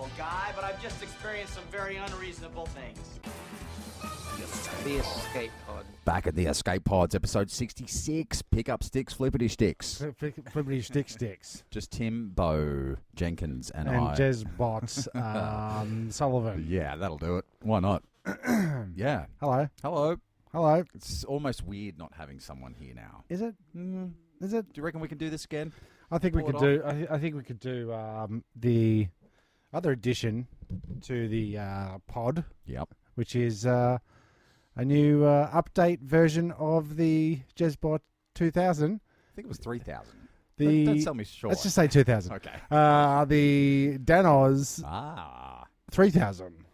unreasonable guy, but I've just experienced some very unreasonable things. The Escape Pod. Back at the Escape Pods, episode 66. Pick up sticks, flippity sticks. Flippity sticks. Just Tim, Bo, Jenkins, and And I. JezBot, Sullivan. Yeah, that'll do it. Why not? Yeah. Hello. Hello. Hello. It's almost weird not having someone here now. Is it? Is it? Do you reckon we can do this again? I think we Pull could it do. I think we could do the other addition to the pod, Yep. which is a new update version of the JezBot 2000. I think it was 3,000. The Don't sell me short. Let's just say 2000. Okay. The Danoz 3000.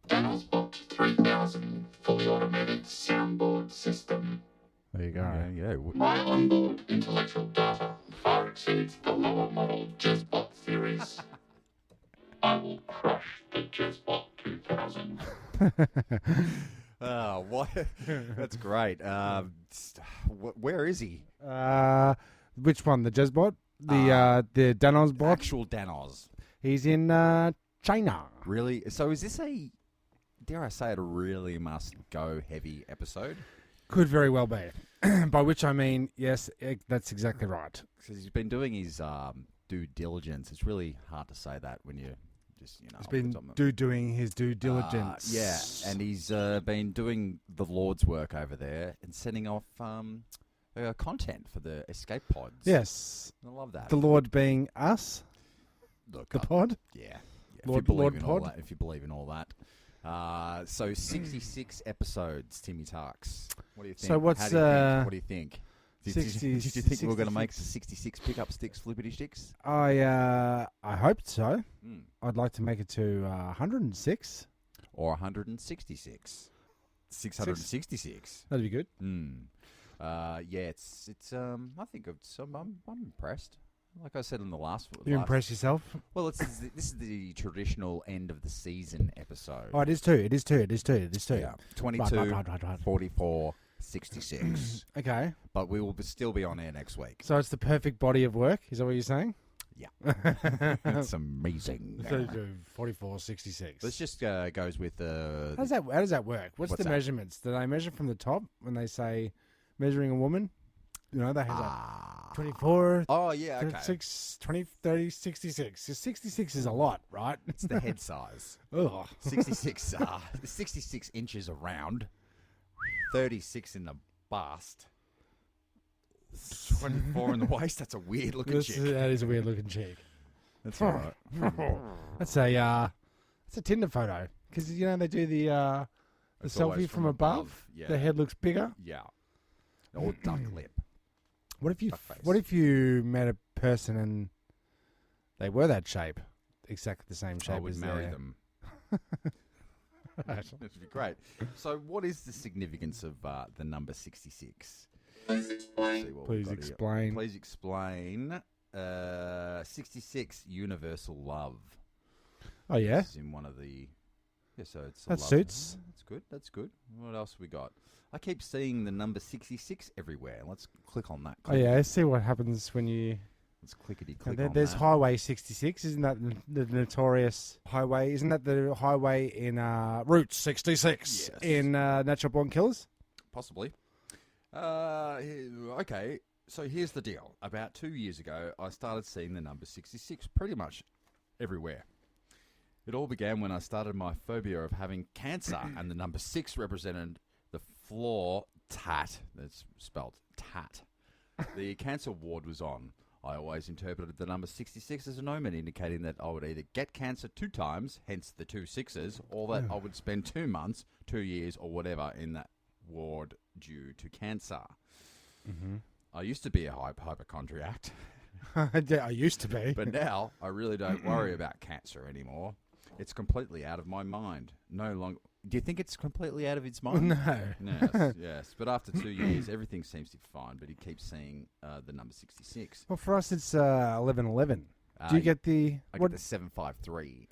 Danozbot 3000 fully automated soundboard system. There you go. Yeah. My onboard intellectual data far exceeds the lower model JezBot theories. I will crush the JezBot 2000. Oh, what? That's great. Where is he? Which one? The JezBot? The Danozbot? Actual Danoz. He's in China. Really? So is this a, dare I say it, a really must-go heavy episode? Could very well be. By which I mean, yes, that's exactly right. Because he's been doing his due diligence. It's really hard to say that when you just, He's been doing his due diligence. Yeah, and he's been doing the Lord's work over there and sending off content for the escape pods. Yes. I love that. The Lord being us, Look, the pod. Yeah. Lord- if you believe Lord in all pod. that, if you believe in all that. So 66 episodes, Timmy Tarks. What do you think? So what's, How do you think? What do you think? Did you 60 think we were going to make 66? 66 pick-up sticks, flippity sticks? I hoped so. Mm. I'd like to make it to 106. Or 166? 666. That'd be good. Yeah, it's. I think I'm impressed. Like I said in the last. You impress yourself? Well, this is the traditional end of the season episode. Oh, it is too. It is too. Yeah, 22, Right. 44, 66. Okay. But we will still be on air next week. So it's the perfect body of work. Is that what you're saying? Yeah, that's amazing. So 44, 66. This just goes with the. How does that work? What's the that? measurements? Do they measure from the top when they say measuring a woman? You know, they have like 24, Oh yeah, okay. 36, 20, 30, 66. So 66 is a lot, right? It's the head size. Ugh. 66. 66 inches around. 36 in the bust. 24 in the waist. That's a weird looking chick. That is a weird looking chick. That's all right. That's a Tinder photo because you know they do the It's always selfie from above. Yeah. The head looks bigger. Yeah. Or duck lip. What if you Duck face. What if you met a person and they were that shape, exactly the same shape I would as marry their- them. That would be great. So, what is the significance of the number 66? See what we've Please got here. explain. Please explain. 66 universal love. Oh yeah, This is in one of the. Yeah, so it's a that love. suits. That's good. That's good. What else have we got? I keep seeing the number 66 everywhere. Let's click on that. Oh yeah, see what happens when you. Let's clickety And click then on there's that. Highway 66. Isn't that the notorious highway? Isn't that the highway in Route 66 Yes. in Natural Born Killers? Possibly. Okay, so here's the deal. About 2 years ago, I started seeing the number 66 pretty much everywhere. It all began when I started my phobia of having cancer, and the number 6 represented the floor tat. That's spelled tat. The cancer ward was on. I always interpreted the number 66 as an omen, indicating that I would either get cancer 2 times, hence the 2 6s, or that I would spend 2 months, 2 years, or whatever in that ward due to cancer. Mm-hmm. I used to be a hypochondriac, Yeah, I used to be. but now I really don't worry about cancer anymore. It's completely out of my mind. No longer. Do you think it's completely out of its mind? No. Yes, yes. But after 2 years, everything seems to be fine. But he keeps seeing the number 66. Well, for us, it's 1111. Do you get the I what? get the 753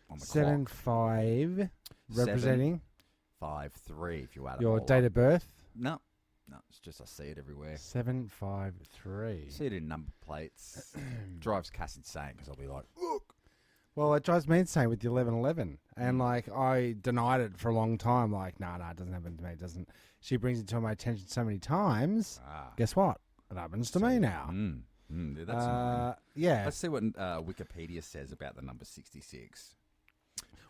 on the 7-5 representing 5-3 if you add your it all date up. of birth? No, it's just I see it everywhere. 753. See it in number plates. Drives Cass insane because I'll be like, look. Well, it drives me insane with the 1111. And, like, I denied it for a long time. Like, no, it doesn't happen to me. It doesn't. She brings it to my attention so many times. Guess what? It happens to me now. That's annoying. Yeah. Let's see what Wikipedia says about the number 66.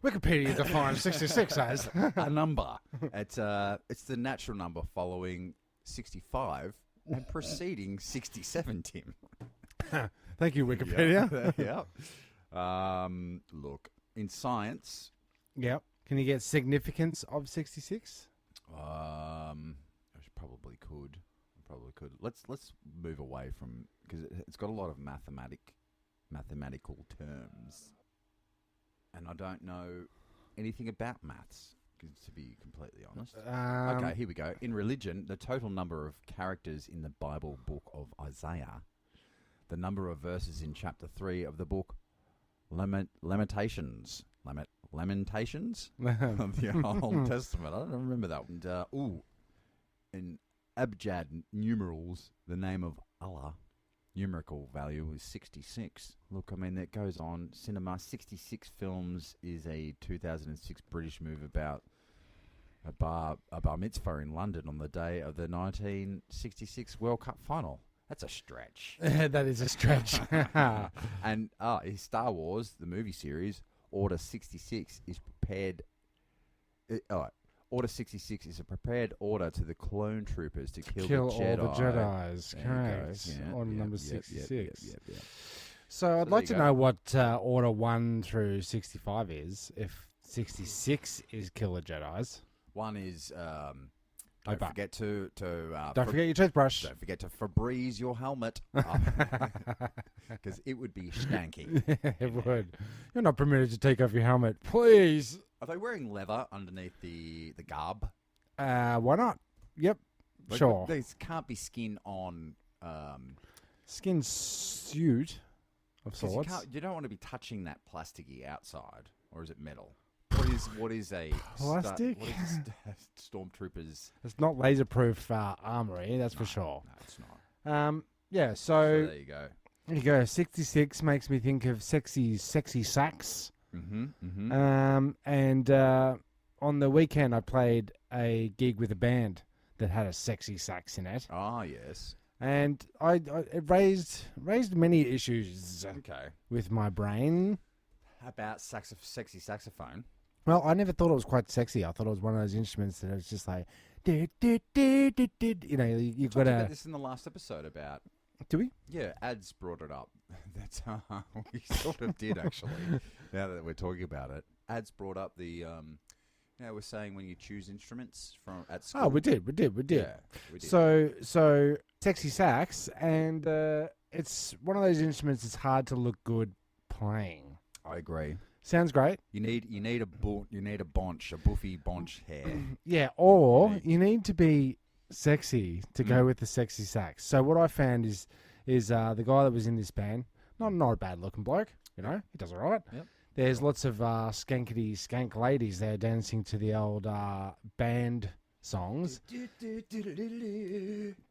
Wikipedia defines 66 as A number. It's the natural number following 65 and preceding 67, Tim. Thank you, Wikipedia. Yep. Look, in science... Yep. Can you get significance of 66? I probably could. Let's move away from... Because it's got a lot of mathematical terms. And I don't know anything about maths, to be completely honest. Okay, here we go. In religion, the total number of characters in the Bible book of Isaiah, the number of verses in chapter 3 of the book Lamentations of the Old Testament. I don't remember that. And, in abjad numerals, the name of Allah, numerical value is 66. Look, I mean, that goes on. Cinema, 66 films is a 2006 British movie about a bar mitzvah in London on the day of the 1966 World Cup final. That's a stretch. That is a stretch. And Star Wars, the movie series, Order 66 is prepared... Order 66 is a prepared order to the clone troopers to kill the Jedi. All the Jedis. Correct. Yeah, Order number 66. Yep. So I'd like to know what Order 1 through 65 is, if 66 is kill the Jedis. One is... Don't forget to don't forget your toothbrush. Don't forget to Febreze your helmet, because it would be stanky. It would. You're not permitted to take off your helmet, please. Are they wearing leather underneath the garb? Why not? Yep, Like, sure. There can't be skin on. Skin suit of sorts. You don't want to be touching that plasticky outside, or is it metal? What is a plastic? What is a stormtroopers? It's not laser-proof armory, that's for sure. No, it's not. Yeah, So there you go. There you go. 66 makes me think of sexy sax. And on the weekend, I played a gig with a band that had a sexy sax in it. Ah, yes. And it raised many issues with my brain. How about sexy saxophone? Well, I never thought it was quite sexy. I thought it was one of those instruments that was just like, you know, you've got to... about this in the last episode about... Do we? Yeah, Ads brought it up. That's we sort of did, actually, now that we're talking about it. Ads brought up the... we're saying when you choose instruments at school. Oh, we did. Yeah, we did. So sexy sax, and it's one of those instruments that's hard to look good playing. I agree. Sounds great. You need a buffy bonch hair. Yeah, or you need to be sexy to go with the sexy sax. So what I found is the guy that was in this band, not a bad looking bloke, you know, he does all right. Yep. There's lots of skankety skank ladies there dancing to the old band songs.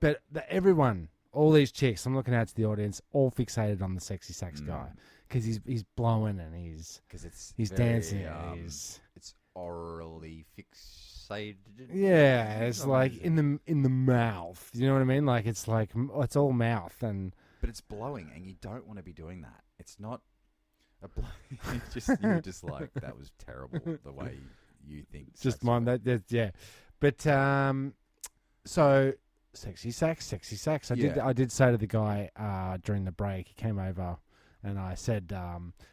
But everyone, all these chicks, I'm looking out to the audience, all fixated on the sexy sax guy. Because he's blowing and he's dancing. It's orally fixated. Yeah, it's like in the mouth. You know what I mean? Like it's all mouth but it's blowing, and you don't want to be doing that. It's not a you're just like, that was terrible the way you think. Just mine that yeah, but so sexy sax. I did say to the guy during the break. He came over. And I said,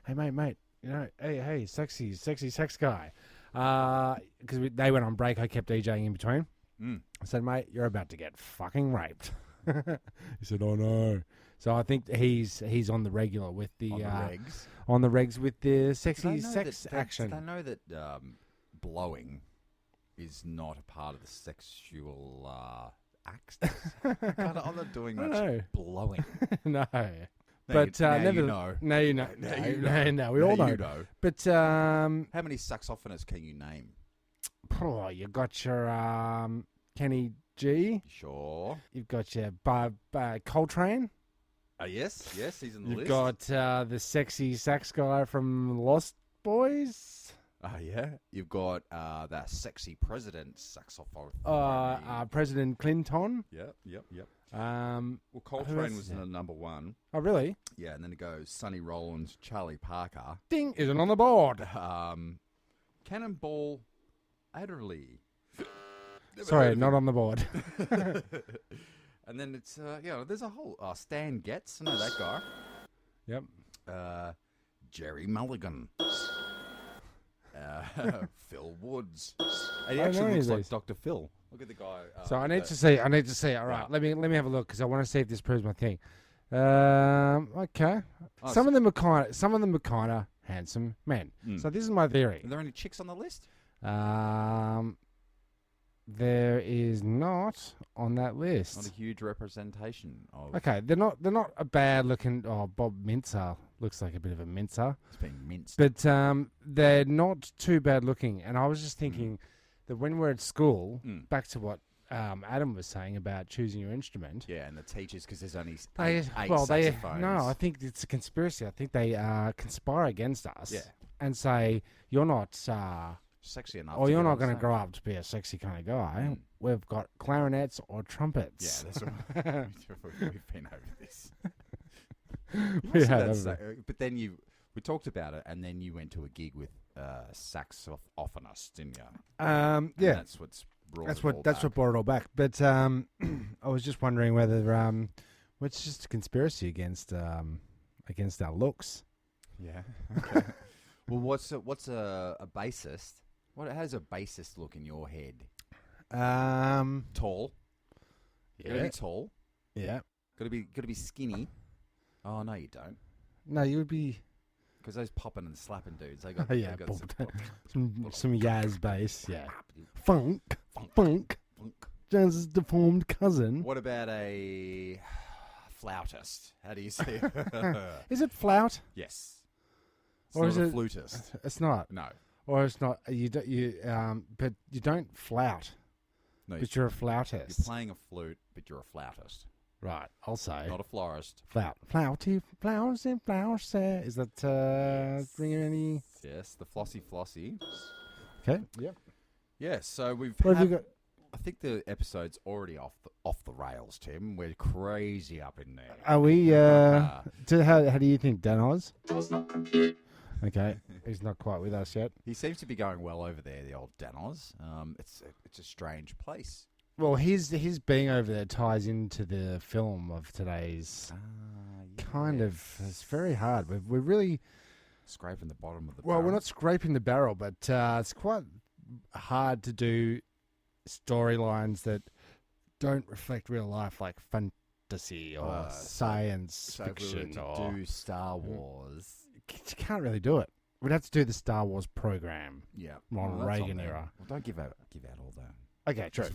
hey, mate, you know, hey, sexy sex guy. Because they went on break, I kept DJing in between. I said, mate, you're about to get fucking raped. He said, oh, no. So I think he's on the regular with the... On the regs with the sexy sex action. I know that blowing is not a part of the sexual acts. I'm not doing much blowing. No. But now you know. Now you know. No, we all know. You know. But how many saxophonists can you name? You got your Kenny G. Sure. You've got your Coltrane. Yes, he's in the You've list. got the sexy sax guy from Lost Boys. Yeah. You've got that sexy president saxophone. President Clinton. Yep. Well, Well, Coltrane was in the number one. Oh, really? Yeah, and then it goes Sonny Rollins, Charlie Parker, Ding isn't on the board. Cannonball Adderley. Sorry, not on the board. And then it's there's a whole Stan Getz, I know that guy. Yep. Jerry Mulligan. Phil Woods. And he I know actually looks these. like Dr. Phil. Look at the guy. So I need to see. All right, Yeah. let me have a look because I want to see if this proves my thing. Okay. Oh, Some of them are kind of handsome men. Mm. So this is my theory. Are there any chicks on the list? There is not on that Not list. a huge representation of. Okay, they're not a bad looking. Oh, Bob Mincer looks like a bit of a mincer, It's been minced. but they're not too bad looking. And I was just thinking that when we're at school, back to what Adam was saying about choosing your instrument. Yeah, and the teachers, because there's only They, eight well, they saxophones. no, I think it's a conspiracy. I think they conspire against us. Yeah. And say you're not, Sexy enough. or to you're get not on going to stage. grow up to be a sexy kind of guy. Mm. We've got clarinets or Yeah, trumpets. that's right. We've been over this. We Must had have over that but then we talked about it, and then you went to a gig with saxophonist, didn't you? And Yeah, that's what's brought that's it all what back. brought it all back. But I was just wondering whether it's just a conspiracy against our looks. Yeah. Okay. Well, what's a bassist? How does a bassist look in your head? Tall. Gotta be tall. Yeah. Gotta be skinny. Oh no, you don't. No, you would be. Because those popping and slapping dudes, they got Yeah, they got some Yaz bass. Yeah. Funk. Funk. Jazz's deformed cousin. What about a flautist? How do you see it? Is it flout? Yes. It's Or not is a it- flutist. It's not. No. Or it's not. But you don't flout. No, But you're a flautist. you're playing a flute, but you're a flautist. Right. I'll say. Not a florist. Flouty flowers and flowers. Is that ringing any? Yes, the flossy. Okay. Yep. Yeah, so we've What have you got? I think the episode's already off the rails, Tim. We're crazy up in there. Are we? How do you think, Danoz? Does not compute. Okay, he's not quite with us yet. He seems to be going well over there, the old Danoz. It's a strange place. Well, his being over there ties into the film of today's. Kind of, it's very hard. We're really scraping the bottom of the. well. We're barrel. not scraping the barrel, but it's quite hard to do storylines that don't reflect real life, like fantasy or science So if we fiction. were Or to do Star Wars. you can't really do it. We'd have to do the Star Wars program. Yeah, Ronald that's on Reagan there. era. Well, don't give out all that. Okay, true.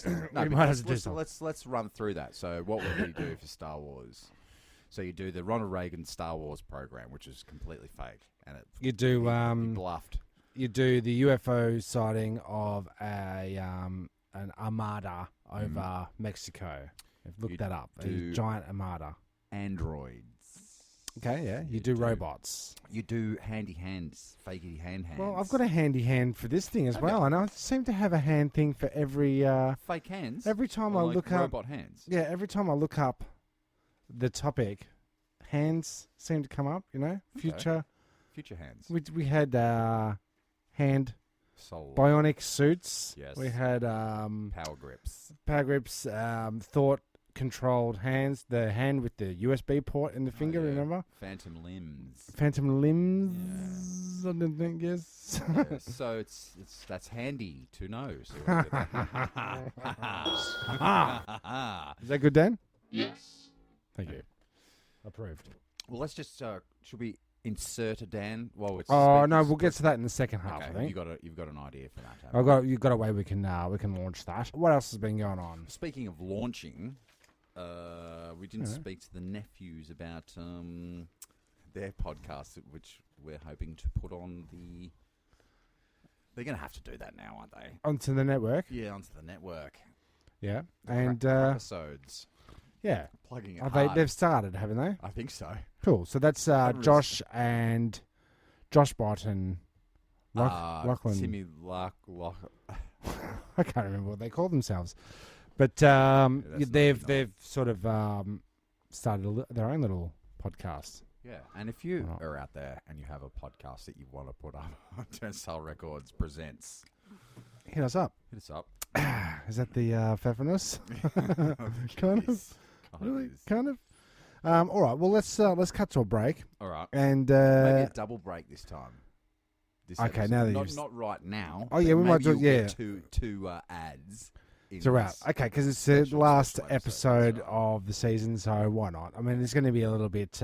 No, We but might have to do something. let's run through that. So what would we do for Star Wars? So you do the Ronald Reagan Star Wars program, which is completely fake, and it You do he bluffed. you do the UFO sighting of an armada over Mexico. Look You that up. A do- giant armada. Androids. Okay, yeah. You do robots. You do handy hands, fakey hands. Well, I've got a handy hand for this thing as well, and I seem to have a hand thing for every fake hands. every time or I like look up. robot hands. Yeah, every time I look up the topic, hands seem to come up. You know, future. Future hands. We had hand Soul. bionic suits. Yes. We had Power grips. power grips, thought controlled hands. The hand with the USB port in the finger. yeah. Remember? Phantom limbs. Phantom limbs. I don't think yes. Yeah, so that's handy to know. So we'll get that. Is that good, Dan? Yes. Thank you. Approved. Well, let's just should we insert a Dan while it's Oh no, we'll get to that in the second half. Okay, I think. you've got an idea for that. haven't you? You've got a way we can launch that. What else has been going on? Speaking of launching, we didn't speak to the nephews about their podcast, which we're hoping to put on the. They're going to have to do that now, aren't they? Onto the network. Yeah, onto the network. Yeah, The and episodes. Yeah. Plugging it Have hard. they've started, haven't they? I think so. Cool. So that's Haven't Josh and JezBot and Lachlan. Timmy I can't remember what they call themselves, but that's they've sort of started their own little podcast. Yeah, and if you Oh. are out there and you have a podcast that you want to put up on Turnstile Records Presents, Hit us up. hit us up. Is that the Pfeffernuss? Kind of. Really? Kind of. All right. Well, let's cut to a break All right. and Maybe a double break this time. This Okay, episode. now that not, you've- not right now. Oh, yeah, but we might maybe do it, you'll yeah. get two ads. In throughout. this Okay, because it's the special last episode, episode so- of the season, so why not? I mean, it's going to be a little bit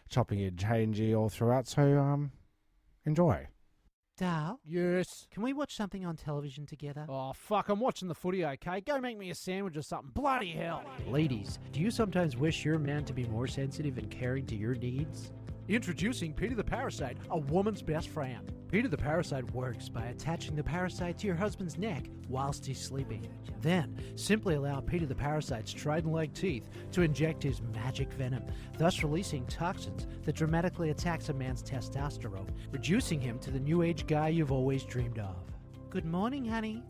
chopping and changey all throughout, so enjoy. Dal, Yes. can we watch something on television together? Oh, fuck, I'm watching the footy, okay? Go make me a sandwich or something. Bloody hell. Ladies, do you sometimes wish your man to be more sensitive and caring to your needs? Introducing Peter the Parasite, a woman's best friend. Peter the Parasite works by attaching the parasite to your husband's neck whilst he's sleeping. Then, simply allow Peter the Parasite's trident-like teeth to inject his magic venom, thus releasing toxins that dramatically attacks a man's testosterone, reducing him to the new age guy you've always dreamed of. Good morning, honey.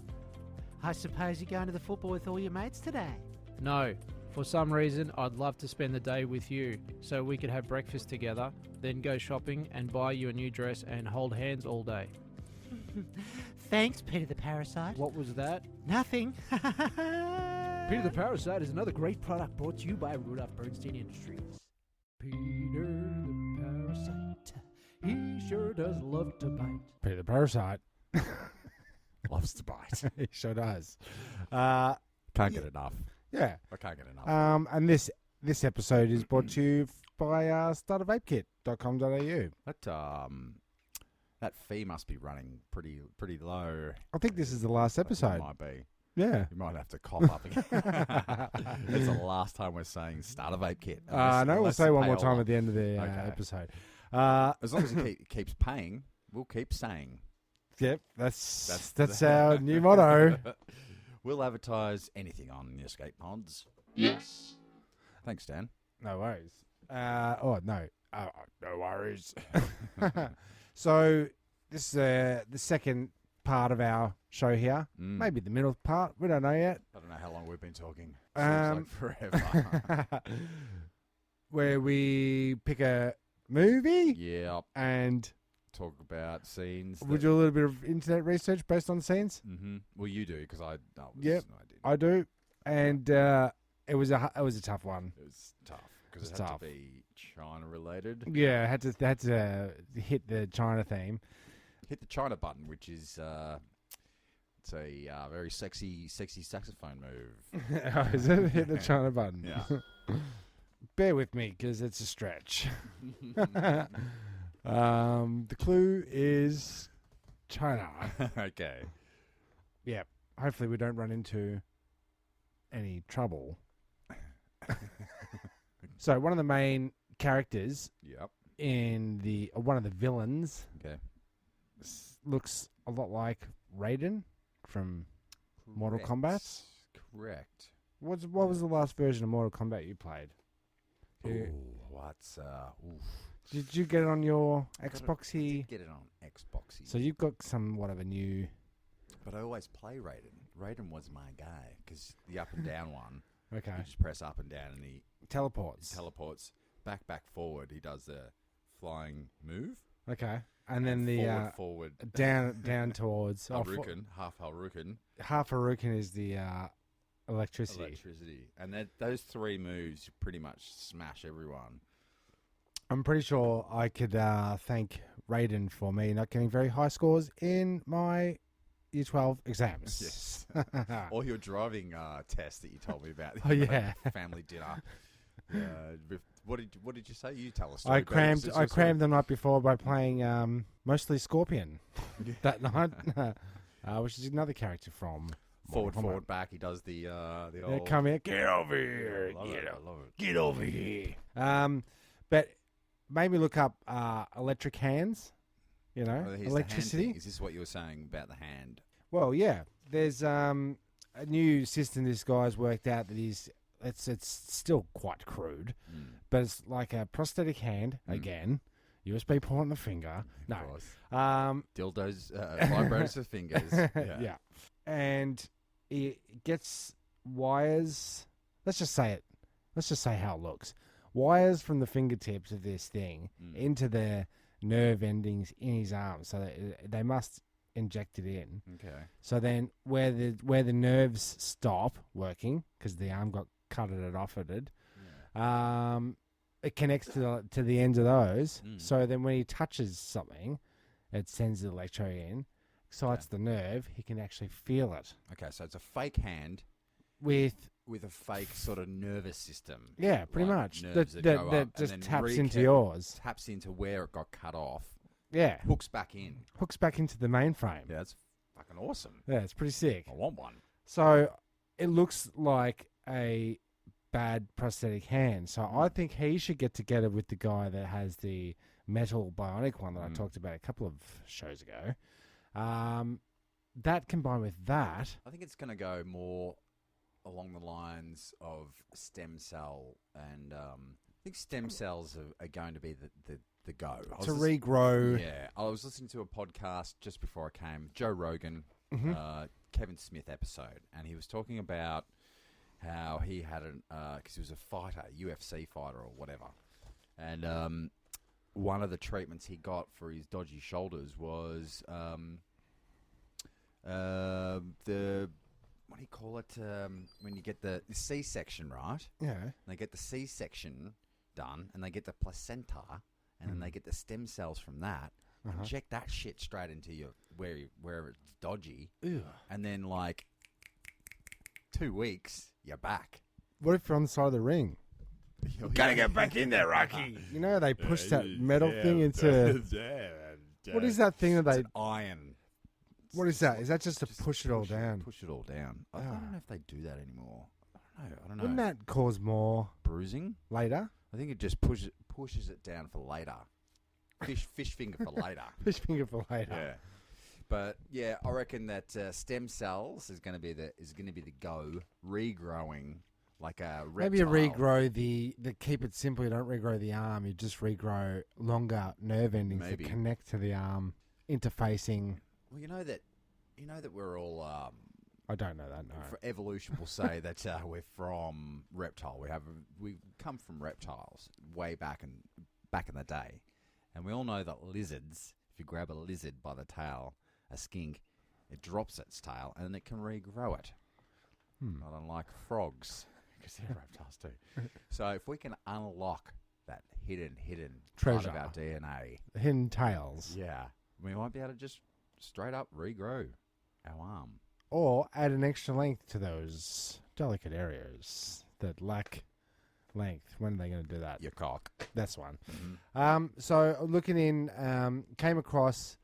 I suppose you're going to the football with all your mates today? No. For some reason, I'd love to spend the day with you, so we could have breakfast together, then go shopping and buy you a new dress and hold hands all day. Thanks, Peter the Parasite. What was that? Nothing. Peter the Parasite is another great product brought to you by Rudolph Bernstein Industries. Peter the Parasite, he sure does love to bite. Peter the Parasite Loves to bite. he sure does. Can't get enough. Yeah. I can't get enough. And this episode is brought to you by startervapekit.com.au. That fee must be running pretty low. I think this is the last It episode. might be. Yeah. You might have to cough up again. It's the last time we're saying Starter Vape Kit. No, we'll Unless say you one pay more a time lot. at the end of the Okay. episode. As long as it keeps paying, we'll keep saying. Yep, that's That's our new motto. We'll advertise anything on the Escape Pods. Yes. Thanks, Dan. No worries. No worries. So this is the second part of our show here. Maybe the middle part. We don't know yet. I don't know how long we've been talking. Um, Seems like forever. Where we pick a movie Yeah. and Talk about scenes. we do a little bit of internet research based on scenes. Mm-hmm. Well, you do because I. Yep. I did. I do, and it was a tough one. It was tough because It's it had tough. to be China related. Yeah, had to hit the China theme. Hit the China button, which is it's a very sexy saxophone move. Oh, is it hit the China button? Yeah. Bear with me because it's a stretch. The clue is China. Okay. Yeah. Hopefully we don't run into any trouble. So one of the main characters Yep. in one of the villains Okay. looks a lot like Raiden from Mortal Kombat. Correct. What was the last version of Mortal Kombat you played? Ooh, what's oof. Did you get it on your Got it- Xboxy? did get it on Xboxy. So you've got somewhat of a new. But I always play Raiden. Raiden was my guy because the up and down one. Okay. You just press up and down and he Teleports. teleports back, forward. He does the flying move. Okay. And then the forward. down towards Haruken, half Haruken. half Haruken is the electricity. And those three moves you pretty much smash everyone. I'm pretty sure I could thank Raiden for me not getting very high scores in my Year 12 exams. Yes. Or your driving test that you told me about. Oh, yeah. Family dinner. What did you say? You tell us. I crammed the night before by playing mostly Scorpion that night, which is another character from Mortal Kombat. forward, back. He does the Yeah, old. come here, get over here, I love it, I love it. get over here. But maybe look up electric hands. You know, Oh, here's the hand electricity. thing. Is this what you were saying about the hand? Well, yeah. There's a new system this guy's worked out that he's it's still quite crude, but it's like a prosthetic hand again. USB port on the finger. No. Of course. Dildos, Vibrators for fingers. Yeah. And it gets wires. Let's just say it. Let's just say how it looks. Wires from the fingertips of this thing into the nerve endings in his arm. So they must inject it in. Okay. So then where the nerves stop working, because the arm got cutted off it, it connects to the ends of those. So then when he touches something, it sends the electro in, excites the nerve. He can actually feel it. Okay, so it's a fake hand with a fake sort of nervous system. Yeah, pretty much. Nerves That go up just and then taps into yours. Taps into where it got cut off. Yeah. Hooks back in. Hooks back into the mainframe. Yeah, that's fucking awesome. Yeah, it's pretty sick. I want one. So it looks like a bad prosthetic hand. So I think he should get together with the guy that has the metal bionic one that I talked about a couple of shows ago. That combined with that, I think it's going to go more along the lines of stem cell, and I think stem cells are going to be the go. To regrow. Yeah, I was listening to a podcast just before I came, Joe Rogan, Kevin Smith episode, and he was talking about how he had because he was a fighter, UFC fighter or whatever, and one of the treatments he got for his dodgy shoulders was the what do you call it when you get the C-section, right? Yeah. They get the C-section done, and they get the placenta, and then they get the stem cells from that. Inject that shit straight into your wherever it's dodgy, and then like 2 weeks, you're back. What if you're on the side of the ring? You gotta get back in there, Rocky. You know they push that metal thing into. What is that thing that they? Iron. What is that? Is that just to push it all down? Push it all down. I don't know if they do that anymore. I don't know. Wouldn't that cause more bruising later? I think it just pushes it down for later. Fish finger for later. Fish finger for later. Yeah. But yeah, I reckon that stem cells is going to be the go, regrowing like a reptile. Maybe you regrow the keep it simple. You don't regrow the arm. You just regrow longer nerve endings that connect to the arm, interfacing. Well, you know that we're all. I don't know that. No. For evolution, will say that we're from reptile. We come from reptiles way back in the day, and we all know that lizards. If you grab a lizard by the tail, a skink, it drops its tail and then it can regrow it. Not unlike frogs, because they're reptiles too. So if we can unlock that hidden treasure part of our DNA, hidden tails, we might be able to just straight up regrow our arm. Or add an extra length to those delicate areas that lack length. When are they going to do that? Your cock. That's one. So looking in, came across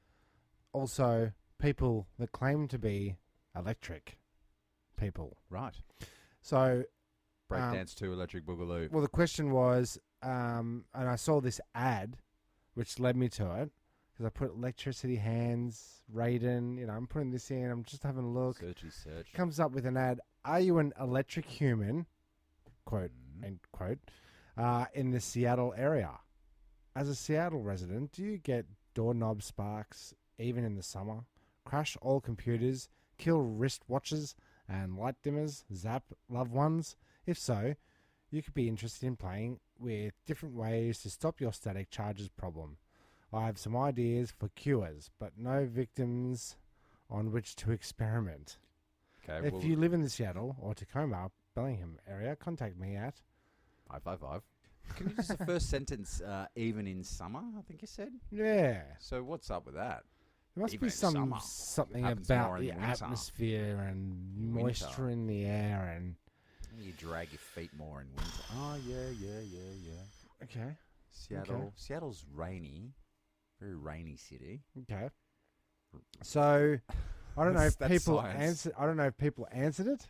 also people that claim to be electric people. Right. So Breakdance to Electric Boogaloo. Well, the question was, and I saw this ad, which led me to it. Because I put electricity hands, Raiden, I'm putting this in. I'm just having a look. Search. Comes up with an ad. Are you an electric human? Quote, end quote. In the Seattle area. As a Seattle resident, do you get doorknob sparks even in the summer? Crash all computers, kill wristwatches and light dimmers, zap loved ones? If so, you could be interested in playing with different ways to stop your static charges problem. I have some ideas for cures, but no victims on which to experiment. Okay, if you live in the Seattle or Tacoma, Bellingham area, contact me at 555. Can you just the first sentence, even in summer, I think you said? Yeah. So what's up with that? There must Even be something happens about more in the winter. Atmosphere and moisture in the air and... You drag your feet more in winter. Oh, yeah. Okay. Seattle's rainy. Very rainy city. Okay. So, I don't know if That's people science. I don't know if people answered it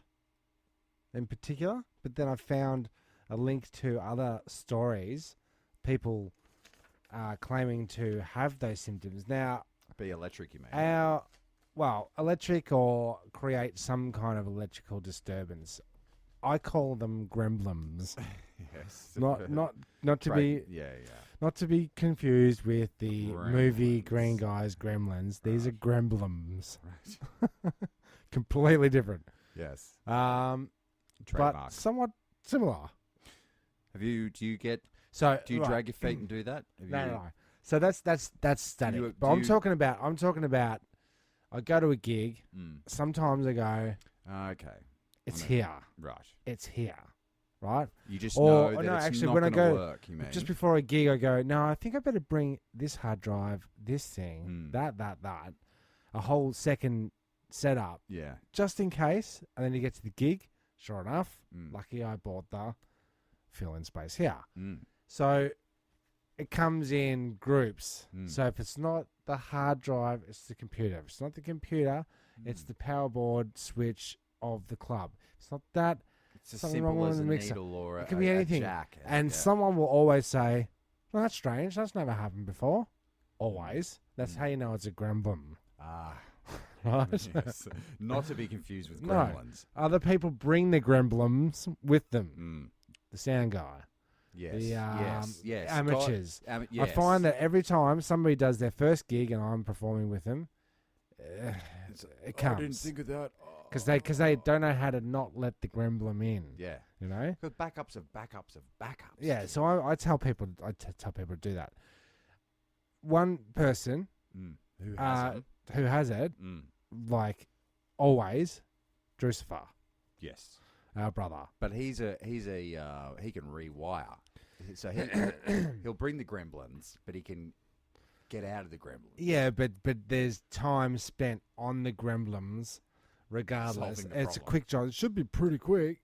in particular, but then I found a link to other stories, people claiming to have those symptoms. Now, be electric, you mean? Electric or create some kind of electrical disturbance. I call them gremlins. Yes. Not to be Yeah. not to be confused with the movie Gremlins. Green Guys Gremlins. These are gremlins. Right. Completely different. Yes. But Trademark. somewhat similar. Do you So drag your feet and do that? No. So that's static. You- But do I'm you- talking about. I go to a gig. Mm. Sometimes I go, Okay. it's know. here. Right. It's here. Right? You just Or- know or that no, it's actually, not when I going to go- work, you mean? Just before a gig, I go, no, I think I better bring this hard drive, this thing, Mm. that, a whole second setup, Yeah. just in case. And then you get to the gig. Sure enough, Mm. lucky I bought the fill-in space here. Mm. So it comes in groups. Mm. So if it's not the hard drive, it's the computer. If it's not the computer, it's Mm. the power board switch of the club. It's not that. It's as something wrong simple with as the a mixer. needle or It could be anything. a jack. And Yeah. someone will always say, well, that's strange. That's never happened before. Always. That's Mm. how you know it's a gremlin. Ah. Right? Yes. Not to be confused with No. gremlins. Other people bring the gremlins with them. Mm. The sound guy. Yes. The yes. amateurs. Yes. I find that every time somebody does their first gig and I'm performing with them, it comes. I didn't think of that. Because they don't know how to not let the gremlin in. Yeah. You know? Because backups of backups of backups. Yeah, so I tell people tell people to do that. One person Mm. Who has who has it, like always, Drucifer, Yes. our brother. But he can rewire. So he'll bring the gremlins, but he can get out of the gremlins. Yeah, but there's time spent on the gremlins, regardless. Solving the It's a problem. quick job. It should be pretty quick,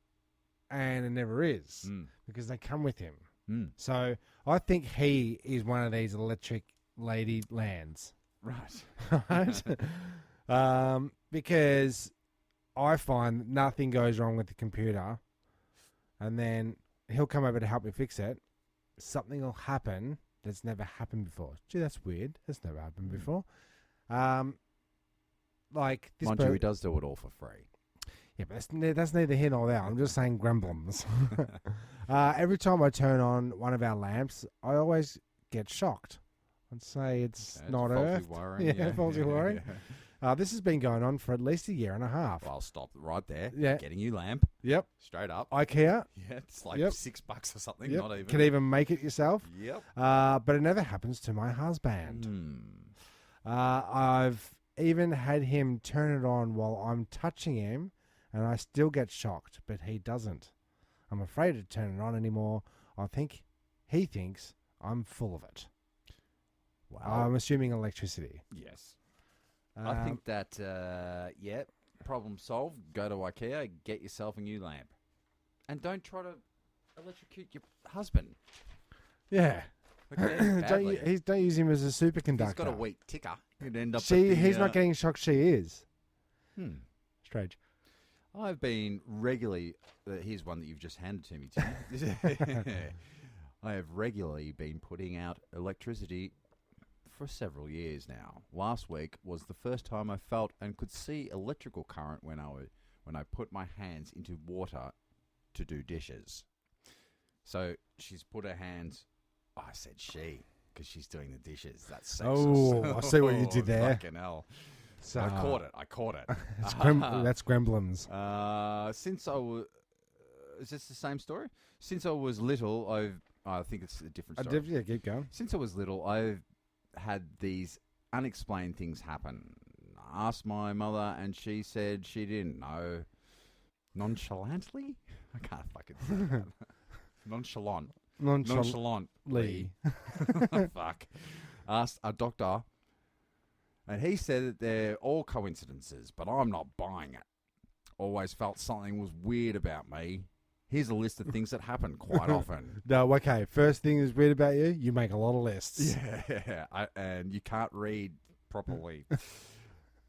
and it never is Mm. because they come with him. Mm. So I think he is one of these electric lady lands. Right. Right? Because I find nothing goes wrong with the computer, and then he'll come over to help me fix it. Something will happen that's never happened before. Gee, that's weird. That's never happened before. Like this. Mind you, he does do it all for free. Yeah, but that's neither here nor there. I'm just saying gremlins. Every time I turn on one of our lamps, I always get shocked. I'd say it's Okay, not faulty Earth. wiring. Yeah, faulty wiring. Yeah. This has been going on for at least a year and a half. Well, I'll stop right there. Yeah. Getting you lamp Yep. straight up. IKEA. Yeah, it's like Yep. $6 or something. Yep. Not even. Can even make it yourself. Yep. But it never happens to my husband. I've even had him turn it on while I'm touching him, and I still get shocked, but he doesn't. I'm afraid to turn it on anymore. I think he thinks I'm full of it. Wow. I'm assuming electricity. Yes. I think that, problem solved. Go to IKEA, get yourself a new lamp. And don't try to electrocute your husband. Yeah. Okay, badly. Don't use him as a superconductor. He's got a weak ticker. He'd end up He's not getting shocked. She is. Strange. I've been regularly... here's one that you've just handed to me, Timmy. I have regularly been putting out electricity for several years now. Last week was the first time I felt and could see electrical current when I put my hands into water to do dishes. So she's put her hands... I said she, because she's doing the dishes. That's sexist. Oh, I see what you did there. Fucking hell. So, I caught it. That's gremlins. Since I was... is this the same story? Since I was little, I think it's a different story. Yeah, keep going. Since I was little, I've had these unexplained things happen. I asked my mother, and she said she didn't know. Nonchalantly? I can't fucking say that. Nonchalantly. Fuck. Asked a doctor, and he said that they're all coincidences, but I'm not buying it. Always felt something was weird about me. Here's a list of things that happen quite often. No, okay. First thing is weird about you. You make a lot of lists. Yeah, and you can't read properly.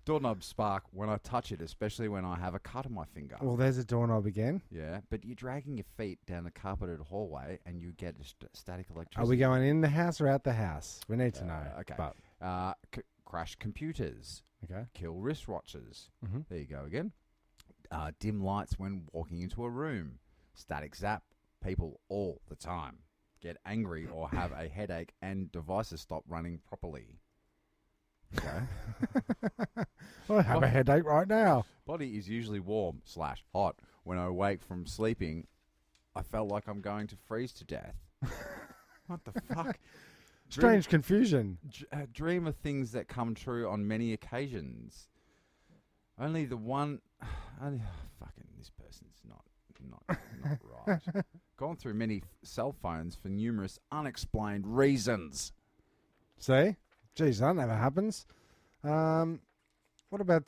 Doorknob spark when I touch it, especially when I have a cut on my finger. Well, there's a doorknob again. Yeah, but you're dragging your feet down the carpeted hallway and you get static electricity. Are we going in the house or out the house? We need to know. Okay. But, Crash computers. okay. Kill wristwatches. Mm-hmm. There you go again. Dim lights when walking into a room. Static zap people all the time. Get angry or have a headache and devices stop running properly. Okay. I have a headache right now. Body is usually warm/hot. When I wake from sleeping, I felt like I'm going to freeze to death. What the fuck? Strange confusion. Dream of things that come true on many occasions. Only the one... fucking this person's not right. Gone through many cell phones for numerous unexplained reasons. See? Geez, that never happens. What about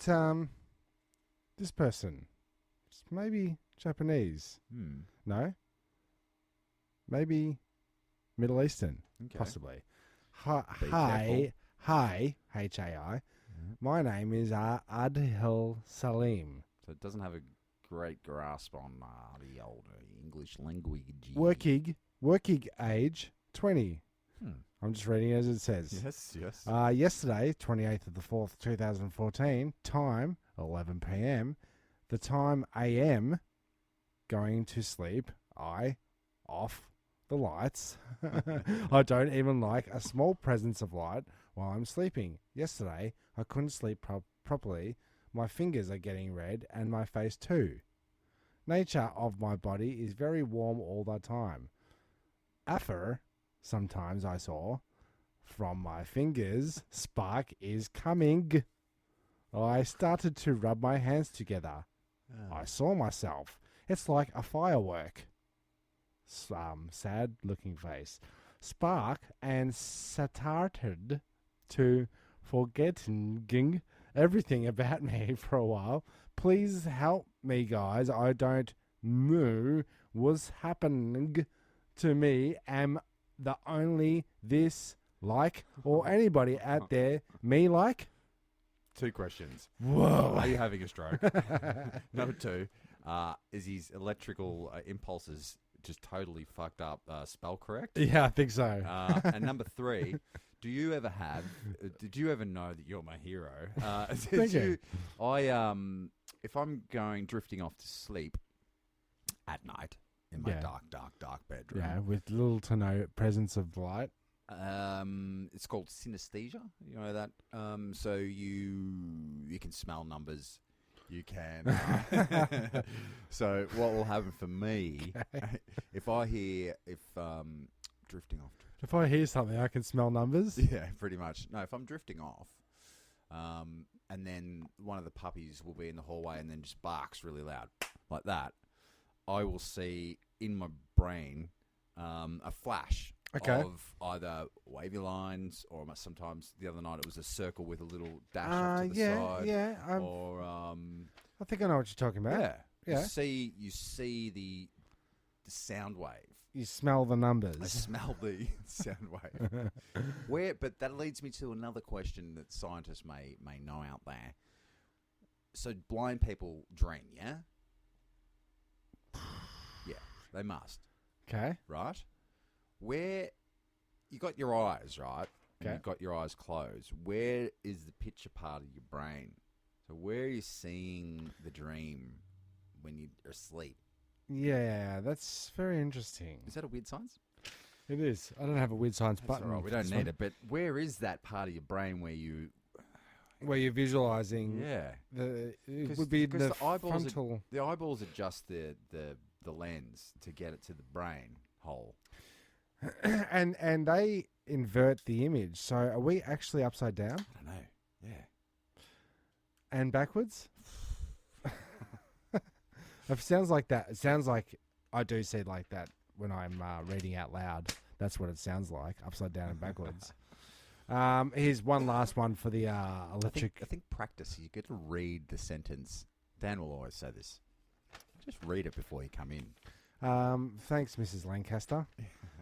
this person? Maybe Japanese. No? Maybe Middle Eastern. Okay. Possibly. Be Hi, H-A-I. My name is Adhil Salim. So it doesn't have a great grasp on the old English language. Working age, 20. I'm just reading it as it says. Yes. Yesterday, 28th of the 4th, 2014, time, 11 p.m. The time a.m., going to sleep, I off the lights. I don't even like a small presence of light while I'm sleeping. Yesterday, I couldn't sleep properly. My fingers are getting red and my face too. Nature of my body is very warm all the time. After, sometimes I saw, from my fingers, spark is coming. I started to rub my hands together. I saw myself. It's like a firework. Sad looking face. Spark and started to forgetting everything about me for a while. Please help me, guys. I don't know what's happening to me. Am the only this like or anybody out there me like? 2 questions. Whoa. Are you having a stroke? Number 2, is his electrical impulses just totally fucked up spell correct? Yeah, I think so. And number 3, did you ever know that you're my hero? Thank you. If I'm drifting off to sleep at night in my dark bedroom. Yeah, with little to no presence of light. It's called synesthesia. You know that. So you can smell numbers. You can. So what will happen for me if drifting off? If I hear something, I can smell numbers. Yeah, pretty much. No, if I'm drifting off, and then one of the puppies will be in the hallway and then just barks really loud like that, I will see in my brain a flash of either wavy lines or sometimes the other night it was a circle with a little dash off to the side. Yeah, or I think I know what you're talking about. Yeah. You see the sound wave. You smell the numbers. I smell the sound wave. But that leads me to another question that scientists may know out there. So blind people dream, yeah? Yeah, they must. Okay. Right? Where you got your eyes, right? And Okay. you've got your eyes closed. Where is the picture part of your brain? So where are you seeing the dream when you're asleep? Yeah, that's very interesting. Is that a weird science? It is. I don't have a weird science That's button. all right. We for don't this need one. it. But where is that part of your brain where you... Where you're visualizing. Yeah. It would be the frontal. The eyeballs adjust the lens to get it to the brain hole. and they invert the image. So are we actually upside down I don't know. Yeah. and backwards? It sounds like that. It sounds like I do see it like that when I'm reading out loud. That's what it sounds like, upside down and backwards. Here's one last one for the electric. I think practice. You get to read the sentence. Dan will always say this. Just read it before you come in. Thanks, Mrs. Lancaster.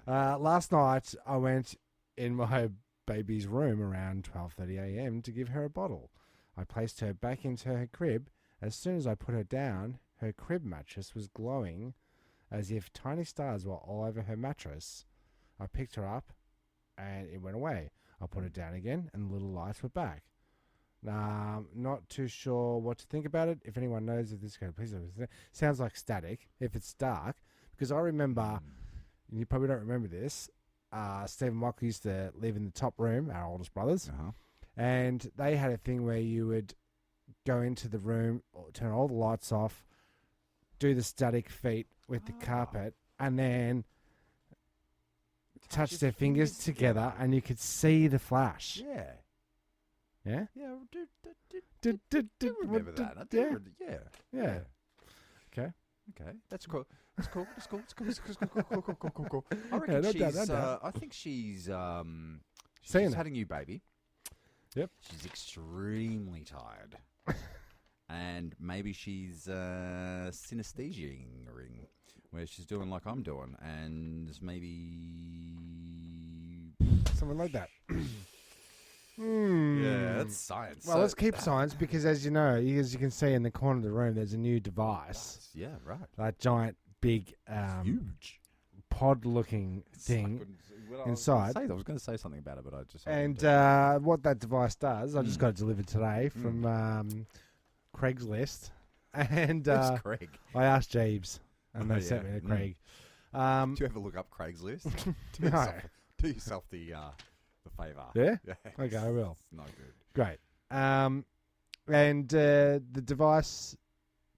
Last night, I went in my baby's room around 12:30 a.m. to give her a bottle. I placed her back into her crib. As soon as I put her down, her crib mattress was glowing as if tiny stars were all over her mattress. I picked her up, and it went away. I put her down again, and the little lights were back. Not too sure what to think about it. If anyone knows if this is please let us know. Sounds like static. If it's dark, because I remember, and you probably don't remember this, Steve and Michael used to live in the top room, our oldest brothers, and they had a thing where you would go into the room, turn all the lights off, do the static feet with the carpet, and then touch their fingers together, and you could see the flash. Yeah. Yeah? Yeah, I do remember that. I do. Yeah. Okay. Okay, that's cool. That's cool. That's cool. That's cool. I reckon I think she's Seeing had a new baby. Yep. She's extremely tired, and maybe she's synesthesiaing, where she's doing like I'm doing, and maybe something like that. Yeah, that's science. Well, let's keep science because, as you know, as you can see in the corner of the room, there's a new device. Yeah, right. That giant, big, huge pod-looking thing inside. I was going to say something about it, but I just... And what that device does, I just got it delivered today from Craigslist. And Craig? I asked Jeeves, and they sent me to Craig. Do you ever look up Craigslist? Do yourself the favour. Yeah? Yeah. Okay, I will. It's no good. Great. And the device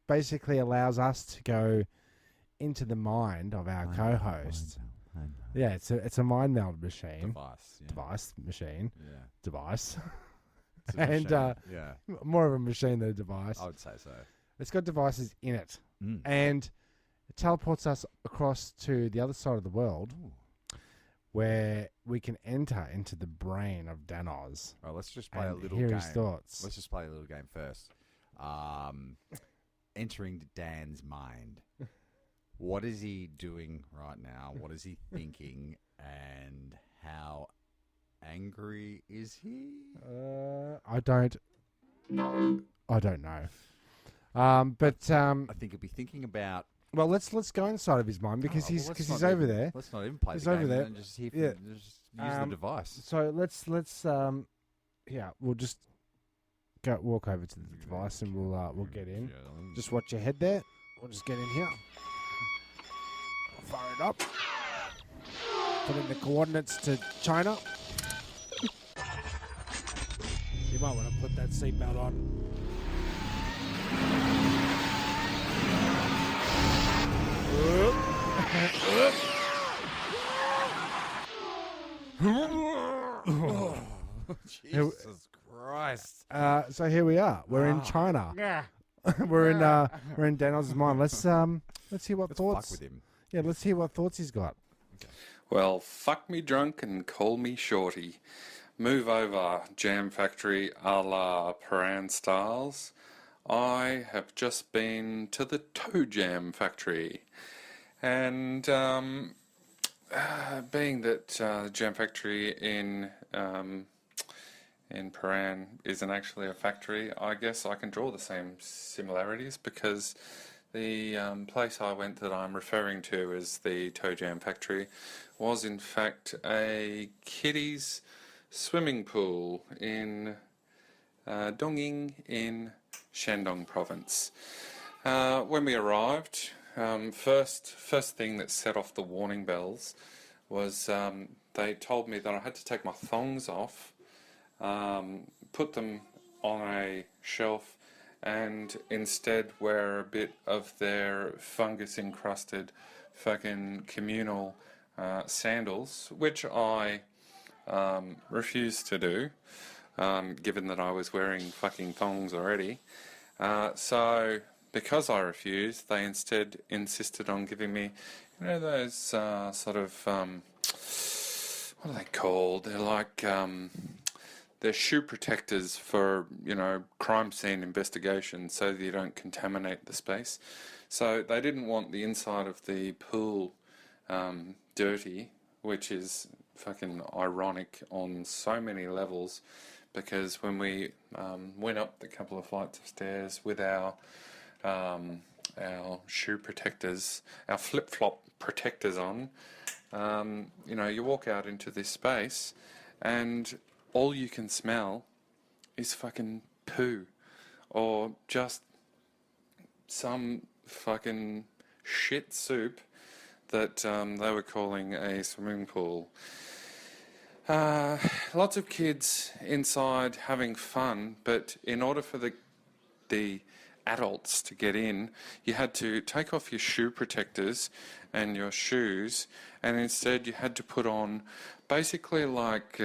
basically allows us to go into the mind of our co-host. Yeah, it's a mind meld machine. Device. Machine. Yeah. Device. It's a And machine. more of a machine than a device. I would say so. It's got devices in it. And it teleports us across to the other side of the world. Where we can enter into the brain of Danoz. Well, let's just play a little hear game. His thoughts. Let's just play a little game first. Entering Dan's mind. What is he doing right now? What is he thinking? And how angry is he? I don't know. But I think he'll be thinking about. Well, let's go inside of his mind because he's over there. Let's not even play he's the game over there. and just, just use the device. So let's we'll just walk over to the device and we'll get in. Just watch your head there. We'll just get in here. Fire it up. Put in the coordinates to China. You might want to put that seatbelt on. Jesus Christ! So here we are. We're in China. Yeah. we're in Danoz's mind. Let's hear what thoughts. Fuck with him. Yeah, let's hear what thoughts he's got. Well, fuck me drunk and call me shorty. Move over, Jam Factory a la Paran Styles. I have just been to the Toe Jam Factory. And being that the Jam Factory in Paran isn't actually a factory, I guess I can draw the same similarities because the place I went that I'm referring to as the Toe Jam Factory was in fact a kiddies swimming pool in Donging in Shandong province. When we arrived, first thing that set off the warning bells was they told me that I had to take my thongs off, put them on a shelf, and instead wear a bit of their fungus-encrusted fucking communal sandals, which I refused to do, given that I was wearing fucking thongs already. So because I refused, they instead insisted on giving me, those sort of, what are they called? They're like, they're shoe protectors for, crime scene investigation so that you don't contaminate the space. So they didn't want the inside of the pool dirty, which is fucking ironic on so many levels, because when we went up the couple of flights of stairs with our shoe protectors, our flip-flop protectors on, you walk out into this space and all you can smell is fucking poo or just some fucking shit soup that they were calling a swimming pool. Lots of kids inside having fun, but in order for the adults to get in, you had to take off your shoe protectors and your shoes, and instead you had to put on basically like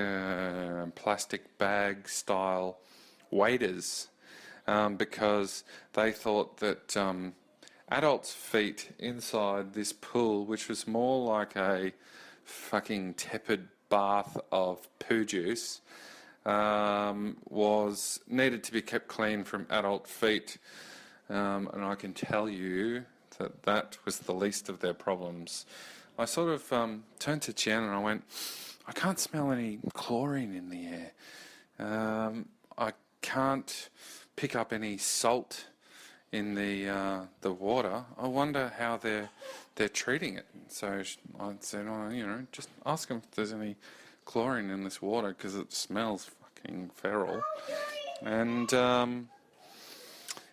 plastic bag style waders, because they thought that adults' feet inside this pool, which was more like a fucking tepid bath of poo juice, was needed to be kept clean from adult feet, and I can tell you that that was the least of their problems. I sort of turned to Jen and I went, I can't smell any chlorine in the air. I can't pick up any salt in the water. I wonder how they're treating it. So I said, oh, just ask them if there's any chlorine in this water because it smells fucking feral. And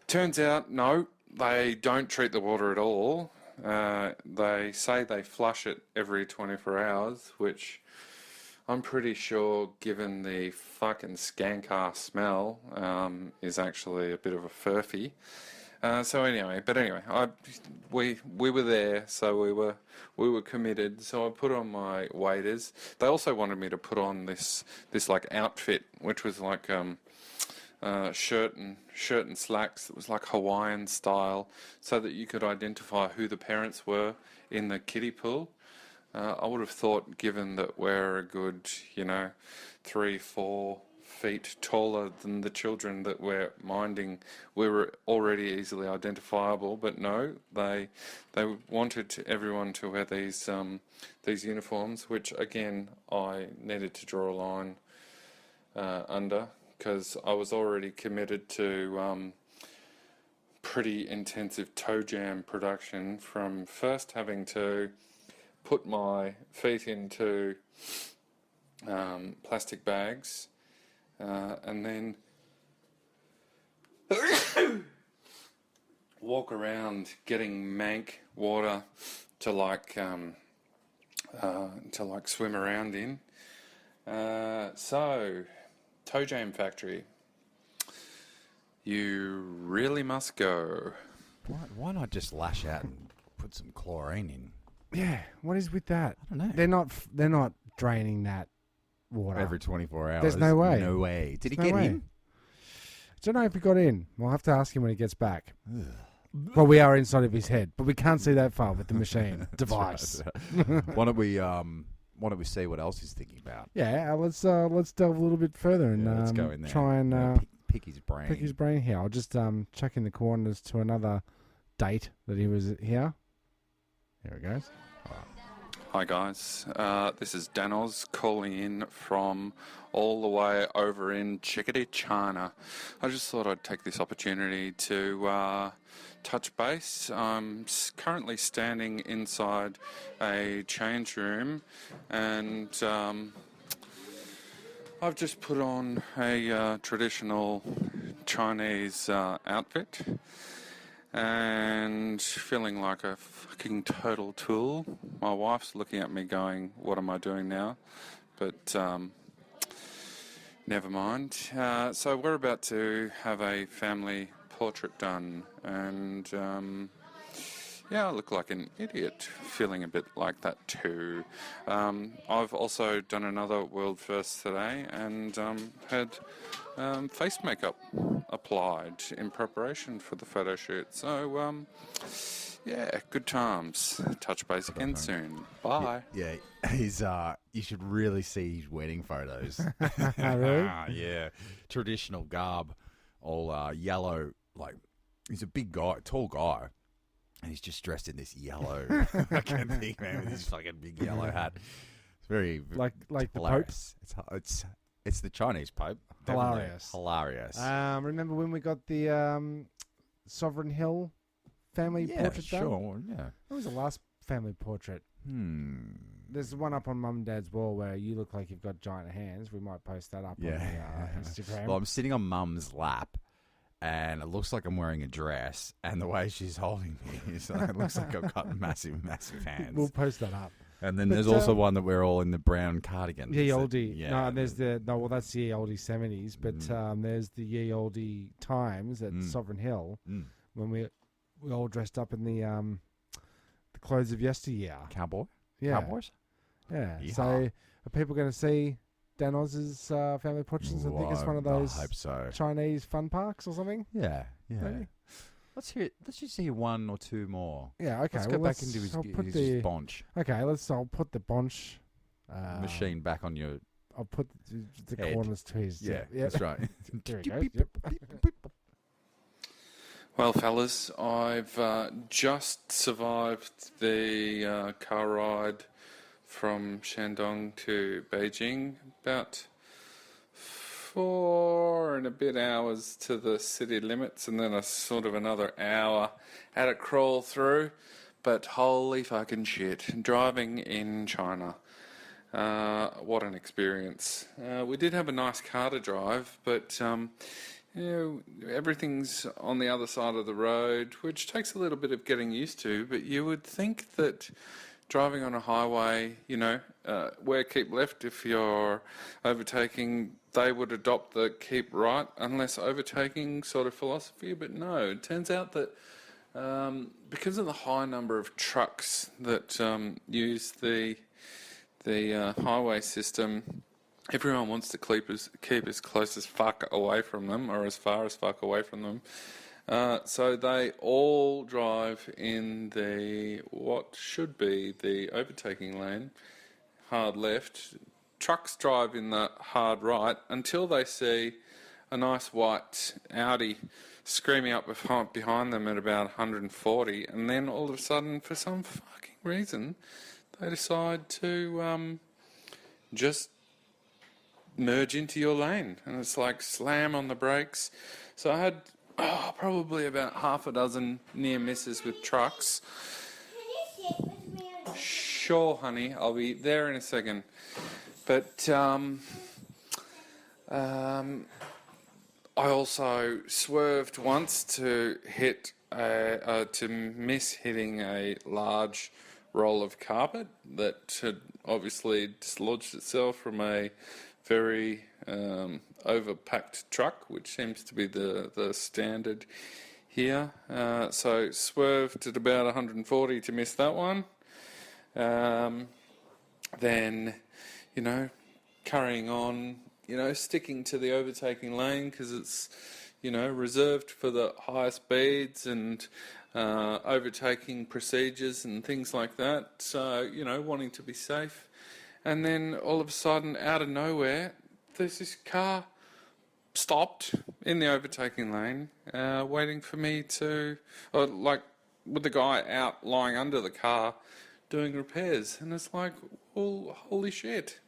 turns out, no, they don't treat the water at all. They say they flush it every 24 hours, which I'm pretty sure, given the fucking skank-ass smell, is actually a bit of a furphy. We were there, so we were committed. So I put on my waders. They also wanted me to put on this like outfit, which was like shirt and slacks. It was like Hawaiian style, so that you could identify who the parents were in the kiddie pool. I would have thought, given that we're a good 3-4 feet taller than the children that we're minding, we were already easily identifiable. But no, they wanted everyone to wear these uniforms, which again I needed to draw a line under, because I was already committed to pretty intensive toe jam production, from first having to put my feet into plastic bags and then walk around getting mank water to swim around in. So, toe jam factory, you really must go. Why not just lash out and put some chlorine in? Yeah, what is with that? I don't know. They're not draining that water Every 24 hours. There's no way. No way. Did he There's get no way. in? I don't know if he got in. We'll have to ask him when he gets back. Well, we are inside of his head, but we can't see that far with the machine device. Why don't we see what else he's thinking about? Yeah, let's delve a little bit further and let's go in there. try and pick his brain. pick his brain here. I'll just check in the coordinates to another date that he was here. There it goes. Hi guys, this is Danoz calling in from all the way over in Chickadee, China. I just thought I'd take this opportunity to touch base. I'm currently standing inside a change room, and I've just put on a traditional Chinese outfit and feeling like a fucking total tool. My wife's looking at me going, what am I doing now? But never mind. So we're about to have a family portrait done, and I look like an idiot, feeling a bit like that too. I've also done another world first today and had face makeup applied in preparation for the photo shoot. So, good times. Touch base again soon. Bye. Yeah, he's you should really see his wedding photos. Really? Yeah, traditional garb, all yellow. Like, he's a big guy, tall guy, and he's just dressed in this yellow fucking thing, man, with his fucking big yellow hat. It's very like the hilarious. It's the Chinese Pope. Definitely Hilarious. hilarious. Remember when we got the Sovereign Hill family portrait done? Sure, yeah. What was the last family portrait? there's one up on Mum and Dad's wall where you look like you've got giant hands. We might post that up on Instagram. Well, I'm sitting on Mum's lap, and it looks like I'm wearing a dress, and the way she's holding me, it looks like I've got massive, massive hands. We'll post that up. And then there's also one that we're all in the brown cardigan. Ye Olde. No, there's well, that's the Ye Olde 70s, but there's the Ye Olde times at Sovereign Hill when we all dressed up in the clothes of yesteryear. Cowboy? Yeah. Cowboys? Yeah. Yeehaw. So are people going to see Danoz's family portraits? I think it's one of those I hope so. Chinese fun parks or something. Yeah, yeah. Maybe. Let's just hear one or two more. Yeah, okay. Let's go back into his bonch. Okay, I'll put the bonch Machine back on your... I'll put the head. corners to his... Yeah, that's right. There he goes. Yep. Well, fellas, I've just survived the car ride from Shandong to Beijing, about 4 and a bit hours to the city limits, and then a sort of another hour had it crawl through. But holy fucking shit, driving in China. What an experience. We did have a nice car to drive, but everything's on the other side of the road, which takes a little bit of getting used to, but you would think that driving on a highway, where keep left if you're overtaking, they would adopt the keep right unless overtaking sort of philosophy, but no, it turns out that because of the high number of trucks that use the highway system, everyone wants to keep as close as fuck away from them, or as far as fuck away from them. So they all drive in what should be the overtaking lane, hard left. Trucks drive in the hard right until they see a nice white Audi screaming up behind them at about 140, and then all of a sudden, for some fucking reason, they decide to just merge into your lane, and it's like slam on the brakes. So I had probably about half a dozen near misses with trucks. Sure, honey, I'll be there in a second. But I also swerved once to miss hitting a large roll of carpet that had obviously dislodged itself from a very overpacked truck, which seems to be the standard here. So swerved at about 140 to miss that one. Then, carrying on, sticking to the overtaking lane because it's, reserved for the high speeds and overtaking procedures and things like that. So, wanting to be safe. And then all of a sudden, out of nowhere, there's this car stopped in the overtaking lane, waiting for me with the guy out lying under the car doing repairs. And it's like, well, holy shit.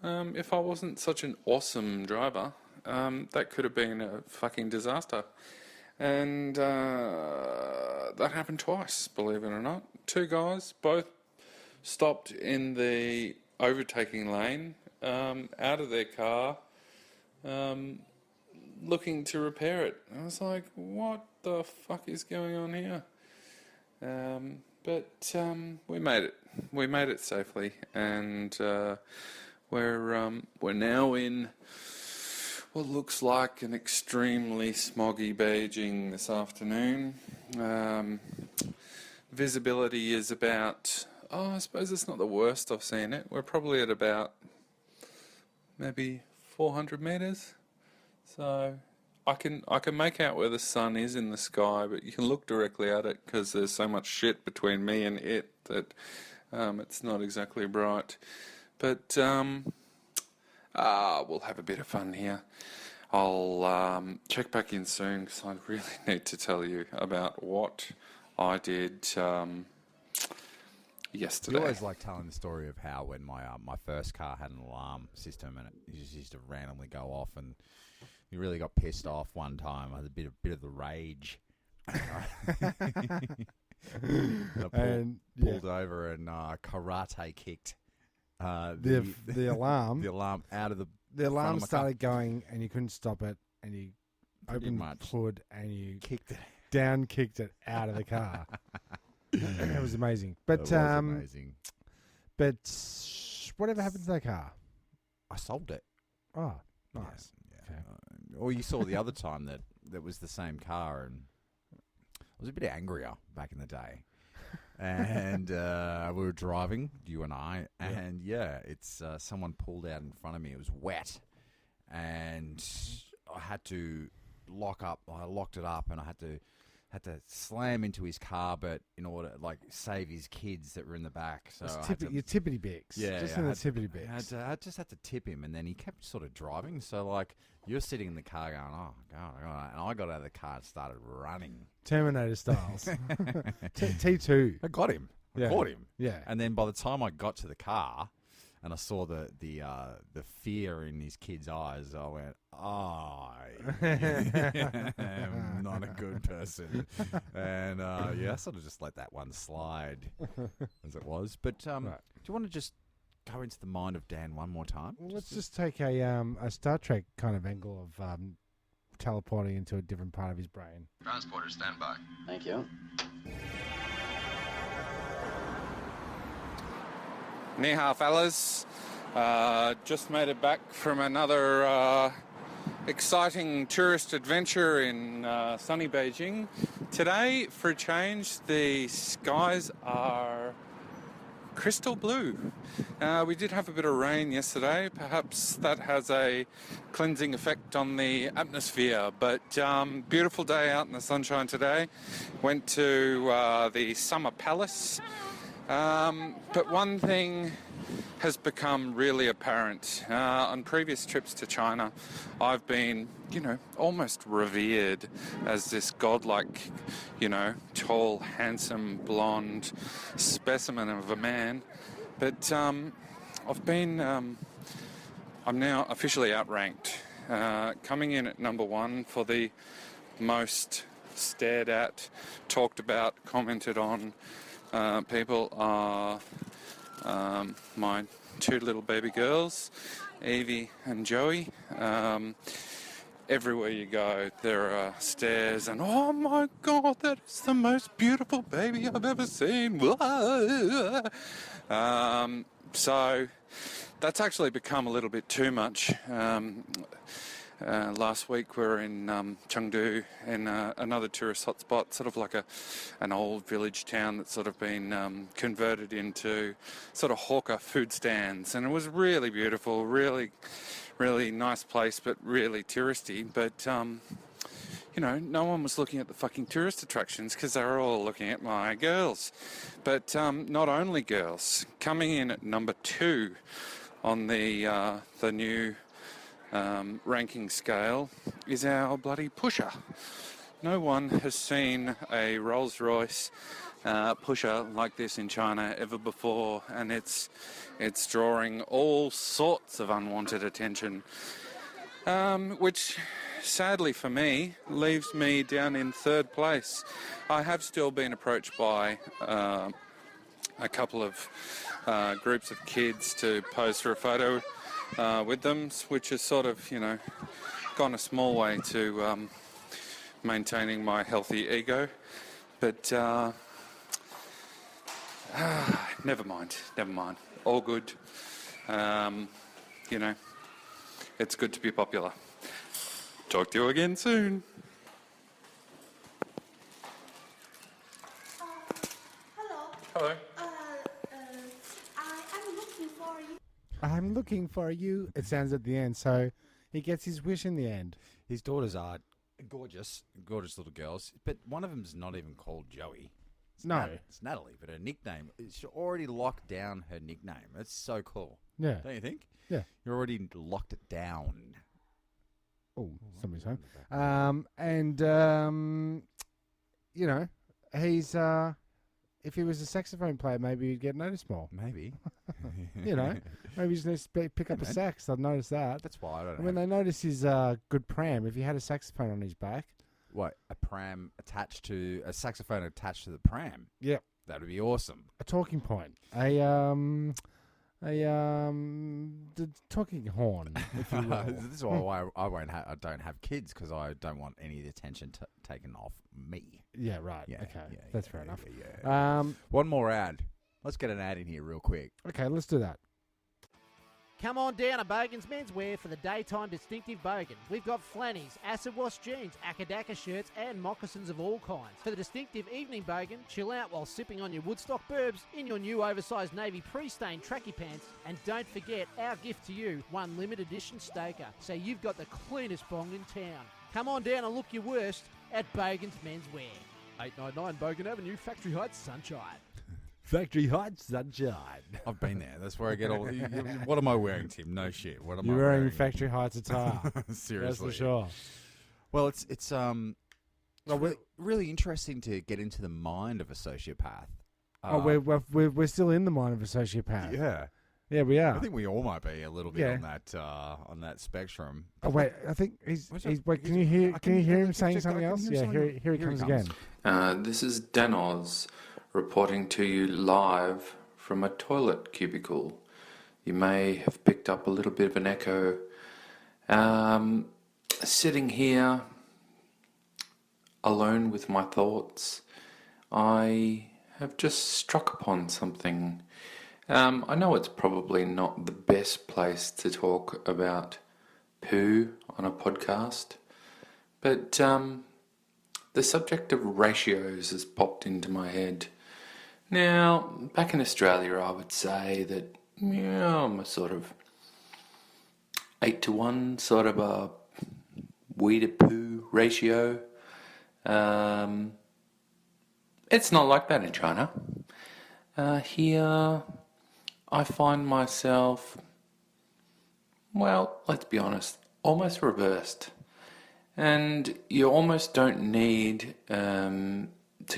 If I wasn't such an awesome driver, that could have been a fucking disaster. And that happened twice, believe it or not. 2 guys, both stopped in the overtaking lane, out of their car, looking to repair it. I was like, what the fuck is going on here? But we made it. We made it safely, and we're now in what looks like an extremely smoggy Beijing this afternoon. Visibility is about, I suppose it's not the worst I've seen it. We're probably at about maybe 400 metres. So I can make out where the sun is in the sky, but you can look directly at it because there's so much shit between me and it that it's not exactly bright. But we'll have a bit of fun here. I'll check back in soon because I really need to tell you about what I did yesterday. You always like telling the story of how when my first car had an alarm system and it just used to randomly go off, and you really got pissed off one time. I had a bit of the rage. And pulled over and karate kicked the alarm. the alarm out of the The alarm of my started going, and you couldn't stop it, and you Pretty opened much. the hood, and you kicked it. down kicked it out of the car. It was amazing. But It was amazing. but whatever happened to that car? I sold it. Oh, nice. Yeah. Okay. Or you saw the other time that was the same car, and I was a bit angrier back in the day. And we were driving, you and I, and it's someone pulled out in front of me. It was wet, and I had to lock up. I locked it up, and I had to slam into his car, but in order save his kids that were in the back. So Your tippity bix. Yeah, just yeah, in I the tippity bix. I just had to tip him, and then he kept sort of driving. So you're sitting in the car going, oh God, and I got out of the car and started running. Terminator styles. T2. I got him. I Yeah. caught him. Yeah. And then by the time I got to the car and I saw the fear in his kid's eyes, I went, I am not a good person. And I sort of just let that one slide as it was. But do you want to just go into the mind of Dan one more time? Well, let's just take a Star Trek kind of angle of teleporting into a different part of his brain. Transporter, stand by. Thank you. Ni hao, fellas. Just made it back from another exciting tourist adventure in sunny Beijing. Today, for a change, the skies are crystal blue. We did have a bit of rain yesterday. Perhaps that has a cleansing effect on the atmosphere, but beautiful day out in the sunshine today. Went to the Summer Palace. But one thing has become really apparent. On previous trips to China, I've been, almost revered as this godlike, tall, handsome, blonde specimen of a man. But I'm now officially outranked, coming in at number one for the most stared at, talked about, commented on people are my two little baby girls, Evie and Joey. Everywhere you go, there are stares and, oh my God, that is the most beautiful baby I've ever seen. So that's actually become a little bit too much. Last week we were in Chengdu, in another tourist hotspot, sort of like an old village town that's sort of been converted into sort of hawker food stands, and it was really beautiful, really, really nice place, but really touristy. But no one was looking at the fucking tourist attractions because they were all looking at my girls. But not only girls, coming in at number 2 on the new ranking scale is our bloody pusher. No one has seen a Rolls-Royce pusher like this in China ever before, and it's drawing all sorts of unwanted attention, which sadly for me leaves me down in 3rd place. I have still been approached by a couple of groups of kids to pose for a photo with them, which has sort of, gone a small way to maintaining my healthy ego. But never mind. All good. It's good to be popular. Talk to you again soon. Hello. I'm looking for you. It sounds at the end, so he gets his wish in the end. His daughters are gorgeous little girls, but one of them's not even called Joey. It's Natalie, but her nickname, she already locked down her nickname. That's so cool. Yeah. Don't you think? Yeah. You already locked it down. Oh, somebody's home. He's if he was a saxophone player, maybe he'd get noticed more. Maybe. Maybe he just needs to pick up a sax. I'd notice that. That's why I don't know. When they notice his good pram, if he had a saxophone on his back, a pram attached to a saxophone attached to the pram. Yep. That would be awesome. A talking point. The talking horn, if you will. This is why I don't have kids, because I don't want any of the attention taken off me. Yeah, right. Yeah, okay, yeah, that's yeah, fair enough. Yeah. One more ad. Let's get an ad in here real quick. Okay, let's do that. Come on down to Bogan's Menswear for the daytime distinctive Bogan. We've got flannies, acid wash jeans, akadaka shirts, and moccasins of all kinds. For the distinctive evening Bogan, chill out while sipping on your Woodstock burbs in your new oversized navy pre-stained tracky pants. And don't forget our gift to you, one limited edition Stoker, so you've got the cleanest bong in town. Come on down and look your worst at Bogan's Menswear. 899 Bogan Avenue, Factory Heights, Sunshine. Factory Heights, Sunshine. I've been there. That's where I get all... What am I wearing, Tim? No shit. What am I You're wearing? wearing Factory Heights attire. Seriously. That's for sure. Well, it's really interesting to get into the mind of a sociopath. We're still in the mind of a sociopath. Yeah. Yeah, we are. I think we all might be a little bit on that spectrum. Oh wait, I think he's wait. Can you hear him saying something else? Yeah, here he comes again. This is Danoz reporting to you live from a toilet cubicle. You may have picked up a little bit of an echo. Sitting here alone with my thoughts, I have just struck upon something. I know it's probably not the best place to talk about poo on a podcast, but the subject of ratios has popped into my head. Now, back in Australia, I would say that I'm a sort of 8-to-1 sort of a wee to poo ratio. It's not like that in China. Here, I find myself, well, let's be honest, almost reversed. And you almost don't need to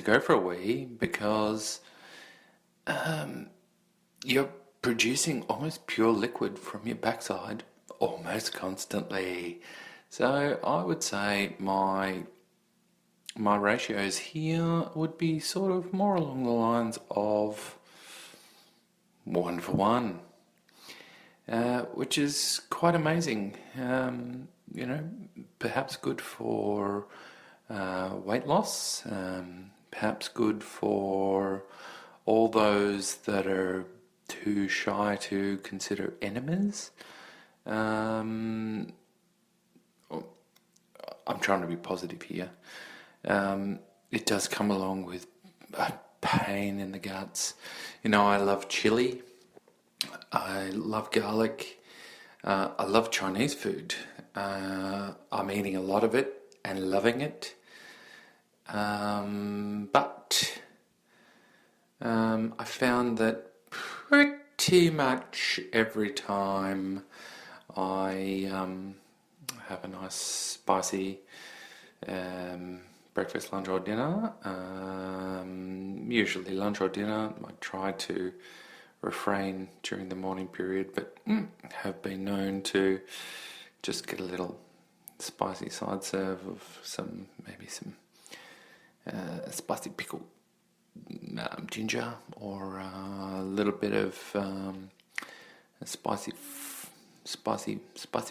go for a wee, because you're producing almost pure liquid from your backside almost constantly. So I would say my ratios here would be sort of more along the lines of 1-for-1, which is quite amazing. Perhaps good for weight loss, perhaps good for all those that are too shy to consider enemas. I'm trying to be positive here. It does come along with a pain in the guts. I love chili. I love garlic. I love Chinese food. I'm eating a lot of it and loving it. But I found that pretty much every time I have a nice spicy breakfast, lunch or dinner, usually lunch or dinner, I try to refrain during the morning period, but have been known to just get a little spicy side serve of some spicy pickled ginger, or a little bit of spicy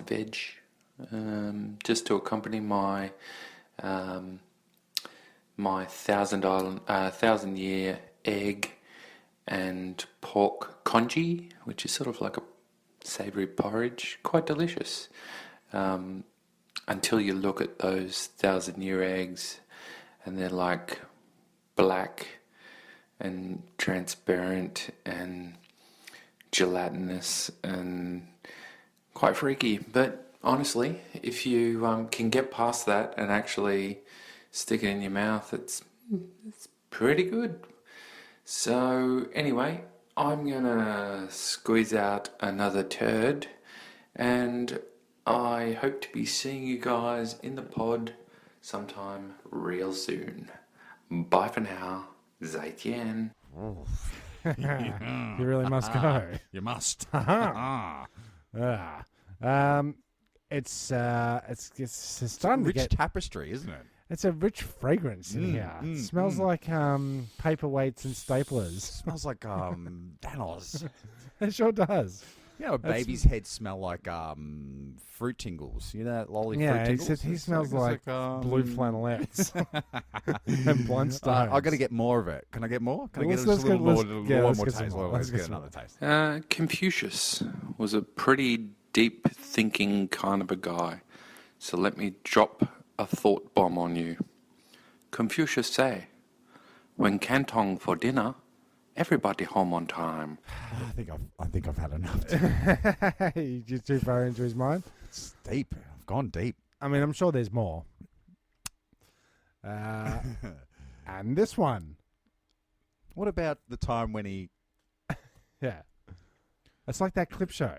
veg, just to accompany my 1,000-year egg and pork congee, which is sort of like a savoury porridge, quite delicious. Until you look at those 1,000-year eggs, and they're like black and transparent and gelatinous and quite freaky. But honestly, if you can get past that and actually stick it in your mouth, it's pretty good. So anyway, I'm gonna squeeze out another turd, and I hope to be seeing you guys in the pod sometime real soon. Bye for now. Zaijian. You really must go. You must. It's starting to Rich get tapestry, isn't it? It's a rich fragrance in here. It smells like paperweights and staplers. Smells like Danoz. It sure does. You know, a baby's head smell like fruit tingles. You know, that lolly fruit tingles? Except he smells like blue flannelettes and Blundstones. I got to get more of it. Can I get more? Can I get Let's a little more get taste? some more. Let's get another taste. Confucius was a pretty deep thinking kind of a guy. So let me drop a thought bomb on you. Confucius say, when Cantong for dinner, everybody home on time. I think I've had enough. You're just too far into his mind. It's deep. I've gone deep. I mean, I'm sure there's more. And this one. What about the time when he... Yeah. It's like that clip show.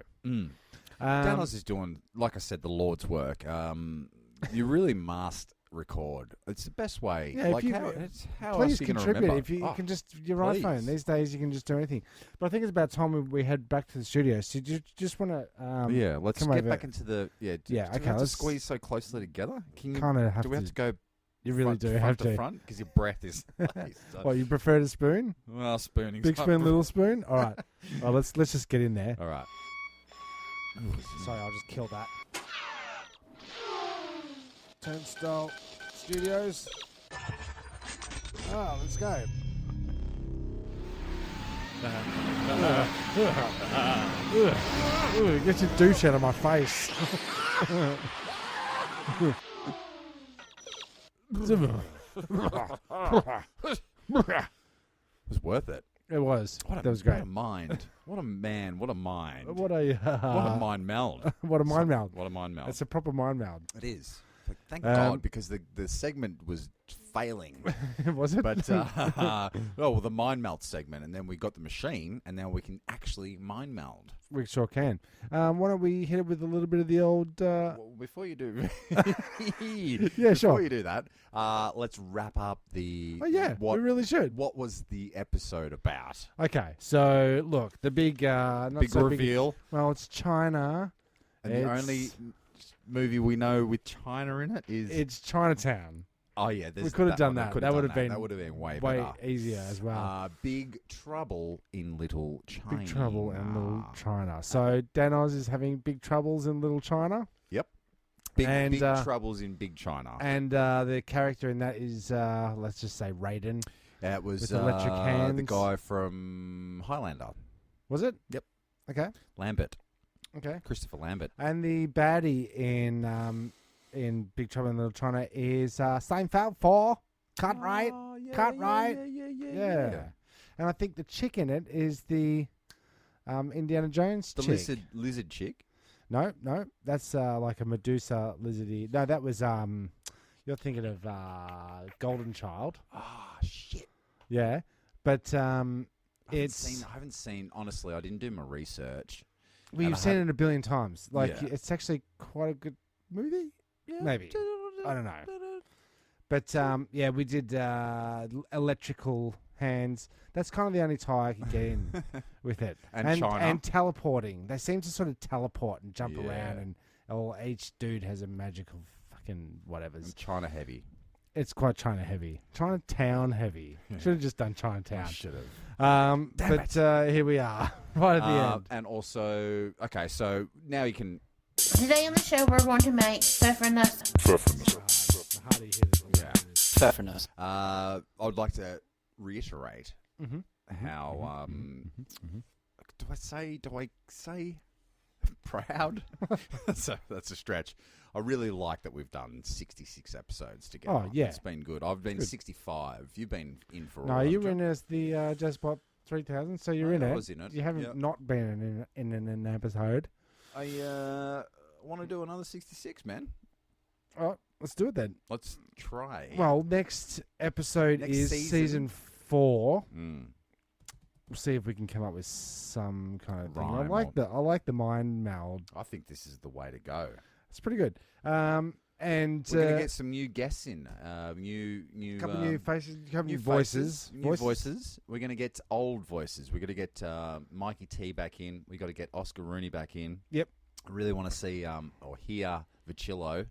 Danoz is doing, like I said, the Lord's work. You really must record. It's the best way. Yeah, like how else please are you contribute. remember? If you can just your please. iPhone these days, you can just do anything. But I think it's about time we head back to the studio. So do you just want to? Let's come get over. back into the Yeah, Do we okay, have to let's squeeze so closely together. Can you? kind of have Do we have to go? You really front, do front have to to. front because your breath is. Well, you prefer to spoon? Well, spooning. Big spoon, little spoon. All right. Well, let's just get in there. All right. Sorry, I'll just kill that. Turnstile Studios. Oh, let's go. Get your douche out of my face. It was worth it. It was. That was great. What a mind. What a man. What a mind. What a mind meld. what a mind meld. What a mind meld. It's a proper mind meld. It is. Thank God, because the segment was failing. Was it? But, well, the mind melt segment, and then we got the machine, and now we can actually mind meld. We sure can. Why don't we hit it with a little bit of the old... Well, before you do... Yeah, sure. Before you do that, let's wrap up the... Oh, yeah, we really should. What was the episode about? Okay, so, look, the big... not Big so reveal. Big, well, it's China. And the only movie we know with China in it is... It's Chinatown. Oh, yeah. We could have done that. That would have been way better. Easier as well. Big Trouble in Little China. Big Trouble in Little China. So Danoz is having big troubles in Little China. Yep. Big troubles in Big China. And the character in that is, let's just say, Raiden. It was with electric hands. the guy from Highlander. Was it? Yep. Okay. Lambert. Okay. Christopher Lambert. And the baddie in Big Trouble in Little China is Seinfeld for Cartwright. Cartwright. Yeah. And I think the chick in it is the Indiana Jones The chick. lizard chick. No, that's like a Medusa lizardy. No, that was you're thinking of Golden Child. Ah, shit. Yeah, but I haven't seen. Honestly, I didn't do my research. Well, you've seen it a billion times. Like Yeah. it's actually quite a good movie. Yeah, Maybe. I don't know. But yeah, we did electrical hands. That's kind of the only tie I could get in with it. And China. And teleporting. They seem to sort of teleport and jump Yeah. around, and each dude has a magical fucking whatever. And China heavy. It's quite China heavy. Chinatown heavy. Should have just done Chinatown. Should have. But here we are, right at the end. And also, okay, so now you can. Today on the show, we're going to make pfeffernuss. Pfeffernuss. I would like to reiterate how. Do I say proud? that's a stretch. I really like that we've done 66 episodes together. Oh, yeah. It's been good. I've been 65. You've been in for a No, while. you were in as the JezBot 3000, so you're in I it. was in it. You haven't Yep. not been in an episode. I want to do another 66, man. Oh, let's do it then. Let's try. Well, next episode Next is season. season 4. Mm. We'll see if we can come up with some kind of thing. Rhyme I like the mind meld. I think this is the way to go. It's pretty good. And We're going to get some new guests in. New couple new faces, couple new faces, voices. new voices. We're going to get old voices. We're going to get Mikey T back in. We got to get Oscar Rooney back in. Yep. I really want to see or hear Vicillo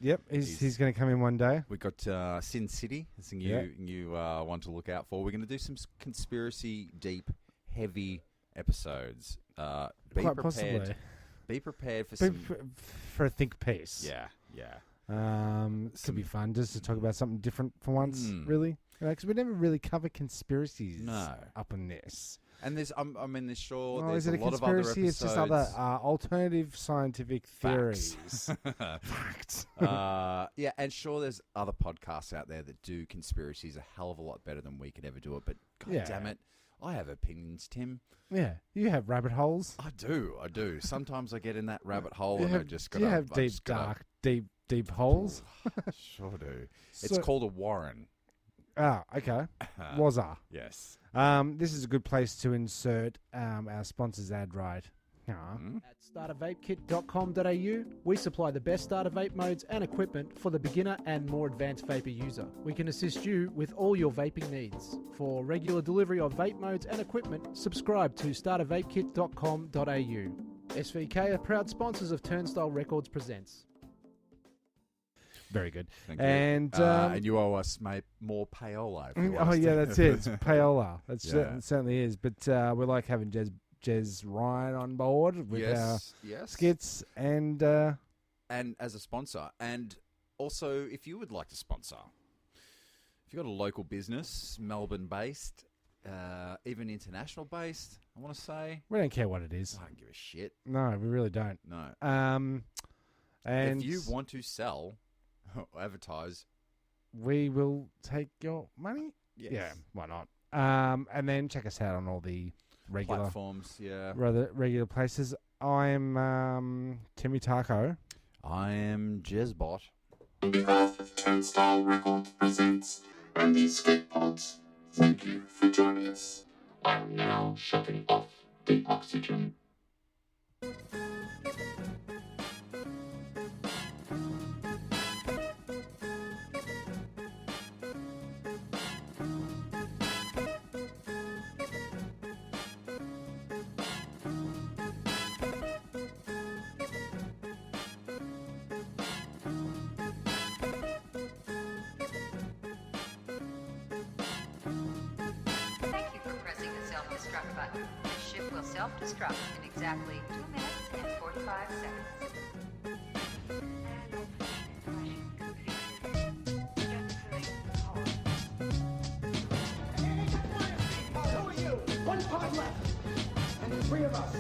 Yep, he's going to come in one day. We got Sin City. It's a new one to look out for. We're going to do some conspiracy deep, heavy episodes. Be Quite prepared. possibly. Be prepared for for a think piece. Yeah. Could be fun just to talk about something different for once, really. Because we never really cover conspiracies up in this. And there's, there's is it a a lot of other conspiracy? episodes. It's just other alternative scientific theories. Facts. And sure, there's other podcasts out there that do conspiracies a hell of a lot better than we could ever do it. But God damn it, I have opinions, Tim. Yeah, you have rabbit holes. I do. Sometimes I get in that rabbit hole and I just got You have deep holes. Sure do. It's called a warren. Ah, okay. Wazza. Yes. This is a good place to insert our sponsor's ad right. At startervapekit.com.au, we supply the best starter vape modes and equipment for the beginner and more advanced vapor user. We can assist you with all your vaping needs. For regular delivery of vape modes and equipment, subscribe to startervapekit.com.au. SVK are proud sponsors of Turnstile Records Presents. Very good. Thank you. And you owe us, mate, more payola. That's it. It's payola. That certainly is. But we like having Jez Ryan on board with our skits and as a sponsor. And also, if you would like to sponsor, if you've got a local business, Melbourne-based, even international-based, I want to say. We don't care what it is. I don't give a shit. No, we really don't. No. And if you want to sell or advertise, we will take your money. Yes. Yeah, why not? And then check us out on all the regular platforms, regular places. I'm Timmy Taco. I am JezBot. On behalf of Turnstile Records Presents and these skateboards, thank you for joining us. I'm now shutting off the oxygen. Thank you for pressing the self-destruct button. The ship will self-destruct in exactly 2 minutes and 45 seconds. Who are you? One pod left. And there's 3 of us.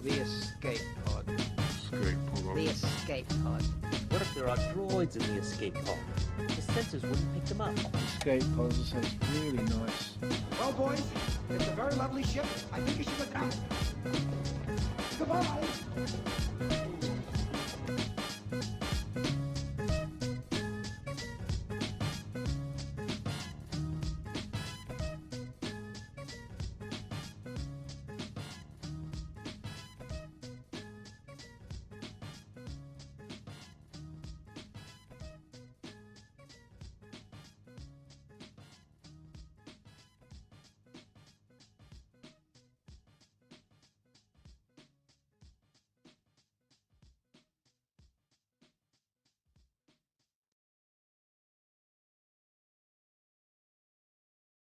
The escape pod. The escape pod. What if there are droids in the escape pod? The sensors wouldn't pick them up. Escape pod sounds really nice. Well, boys, it's a very lovely ship. I think you should go down. Goodbye.